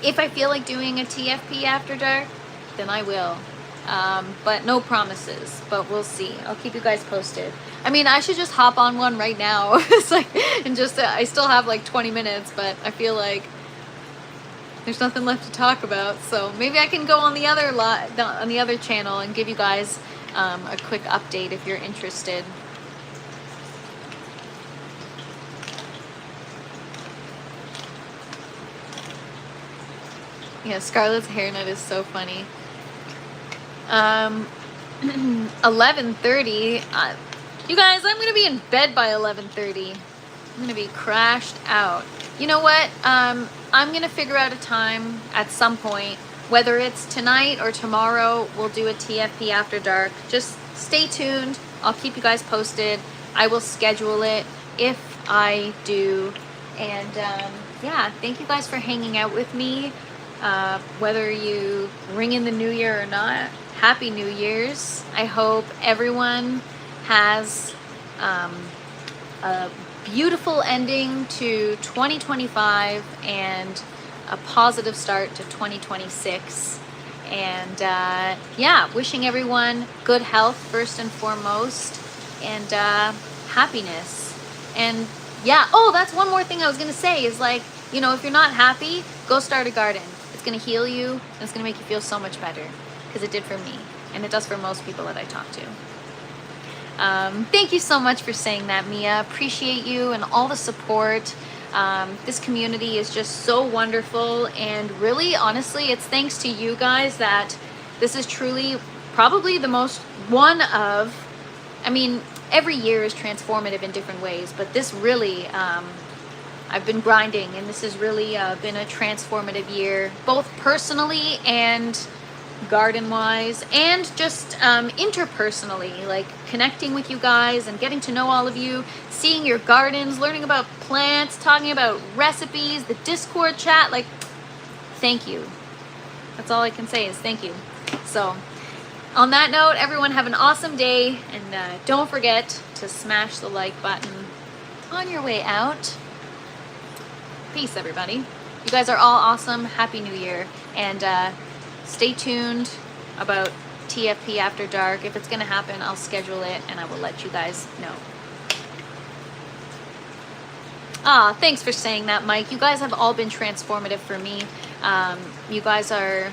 If I feel like doing a TFP After Dark, then I will. But no promises, but we'll see. I'll keep you guys posted. I mean, I should just hop on one right now. It's like, and just, I still have like 20 minutes, but I feel like there's nothing left to talk about. So maybe I can go on the other on the other channel and give you guys a quick update if you're interested. Yeah, Scarlett's hairnet is so funny. 11:30. You guys, I'm gonna be in bed by 11:30. I'm gonna be crashed out. You know what? I'm gonna figure out a time at some point, whether it's tonight or tomorrow. We'll do a TFP After Dark. Just stay tuned. I'll keep you guys posted. I will schedule it if I do. And yeah, thank you guys for hanging out with me. Whether you ring in the new year or not, Happy New Year's. I hope everyone has a beautiful ending to 2025 and a positive start to 2026. And yeah, wishing everyone good health first and foremost, and happiness. And yeah, oh, that's one more thing I was gonna say is, like, you know, if you're not happy, go start a garden. It's gonna heal you, and it's gonna make you feel so much better, because it did for me, and it does for most people that I talk to. Thank you so much for saying that, Mia. Appreciate you and all the support. This community is just so wonderful, and really, honestly, it's thanks to you guys that this is truly probably the most one of, I mean, every year is transformative in different ways, but this really, I've been grinding, and this has really been a transformative year, both personally and garden wise, and just interpersonally, like connecting with you guys and getting to know all of you, seeing your gardens, learning about plants, talking about recipes, the Discord chat. Like, thank you. That's all I can say is thank you. So on that note, everyone have an awesome day, and don't forget to smash the like button on your way out. Peace, everybody. You guys are all awesome. Happy New Year. And stay tuned about TFP After Dark. If it's going to happen, I'll schedule it and I will let you guys know. Thanks for saying that, Mike. You guys have all been transformative for me. You guys are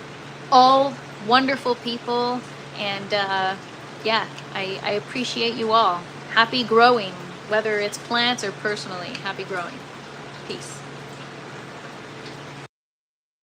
all wonderful people, and yeah, I appreciate you all. Happy growing, whether it's plants or personally. Happy growing. Peace.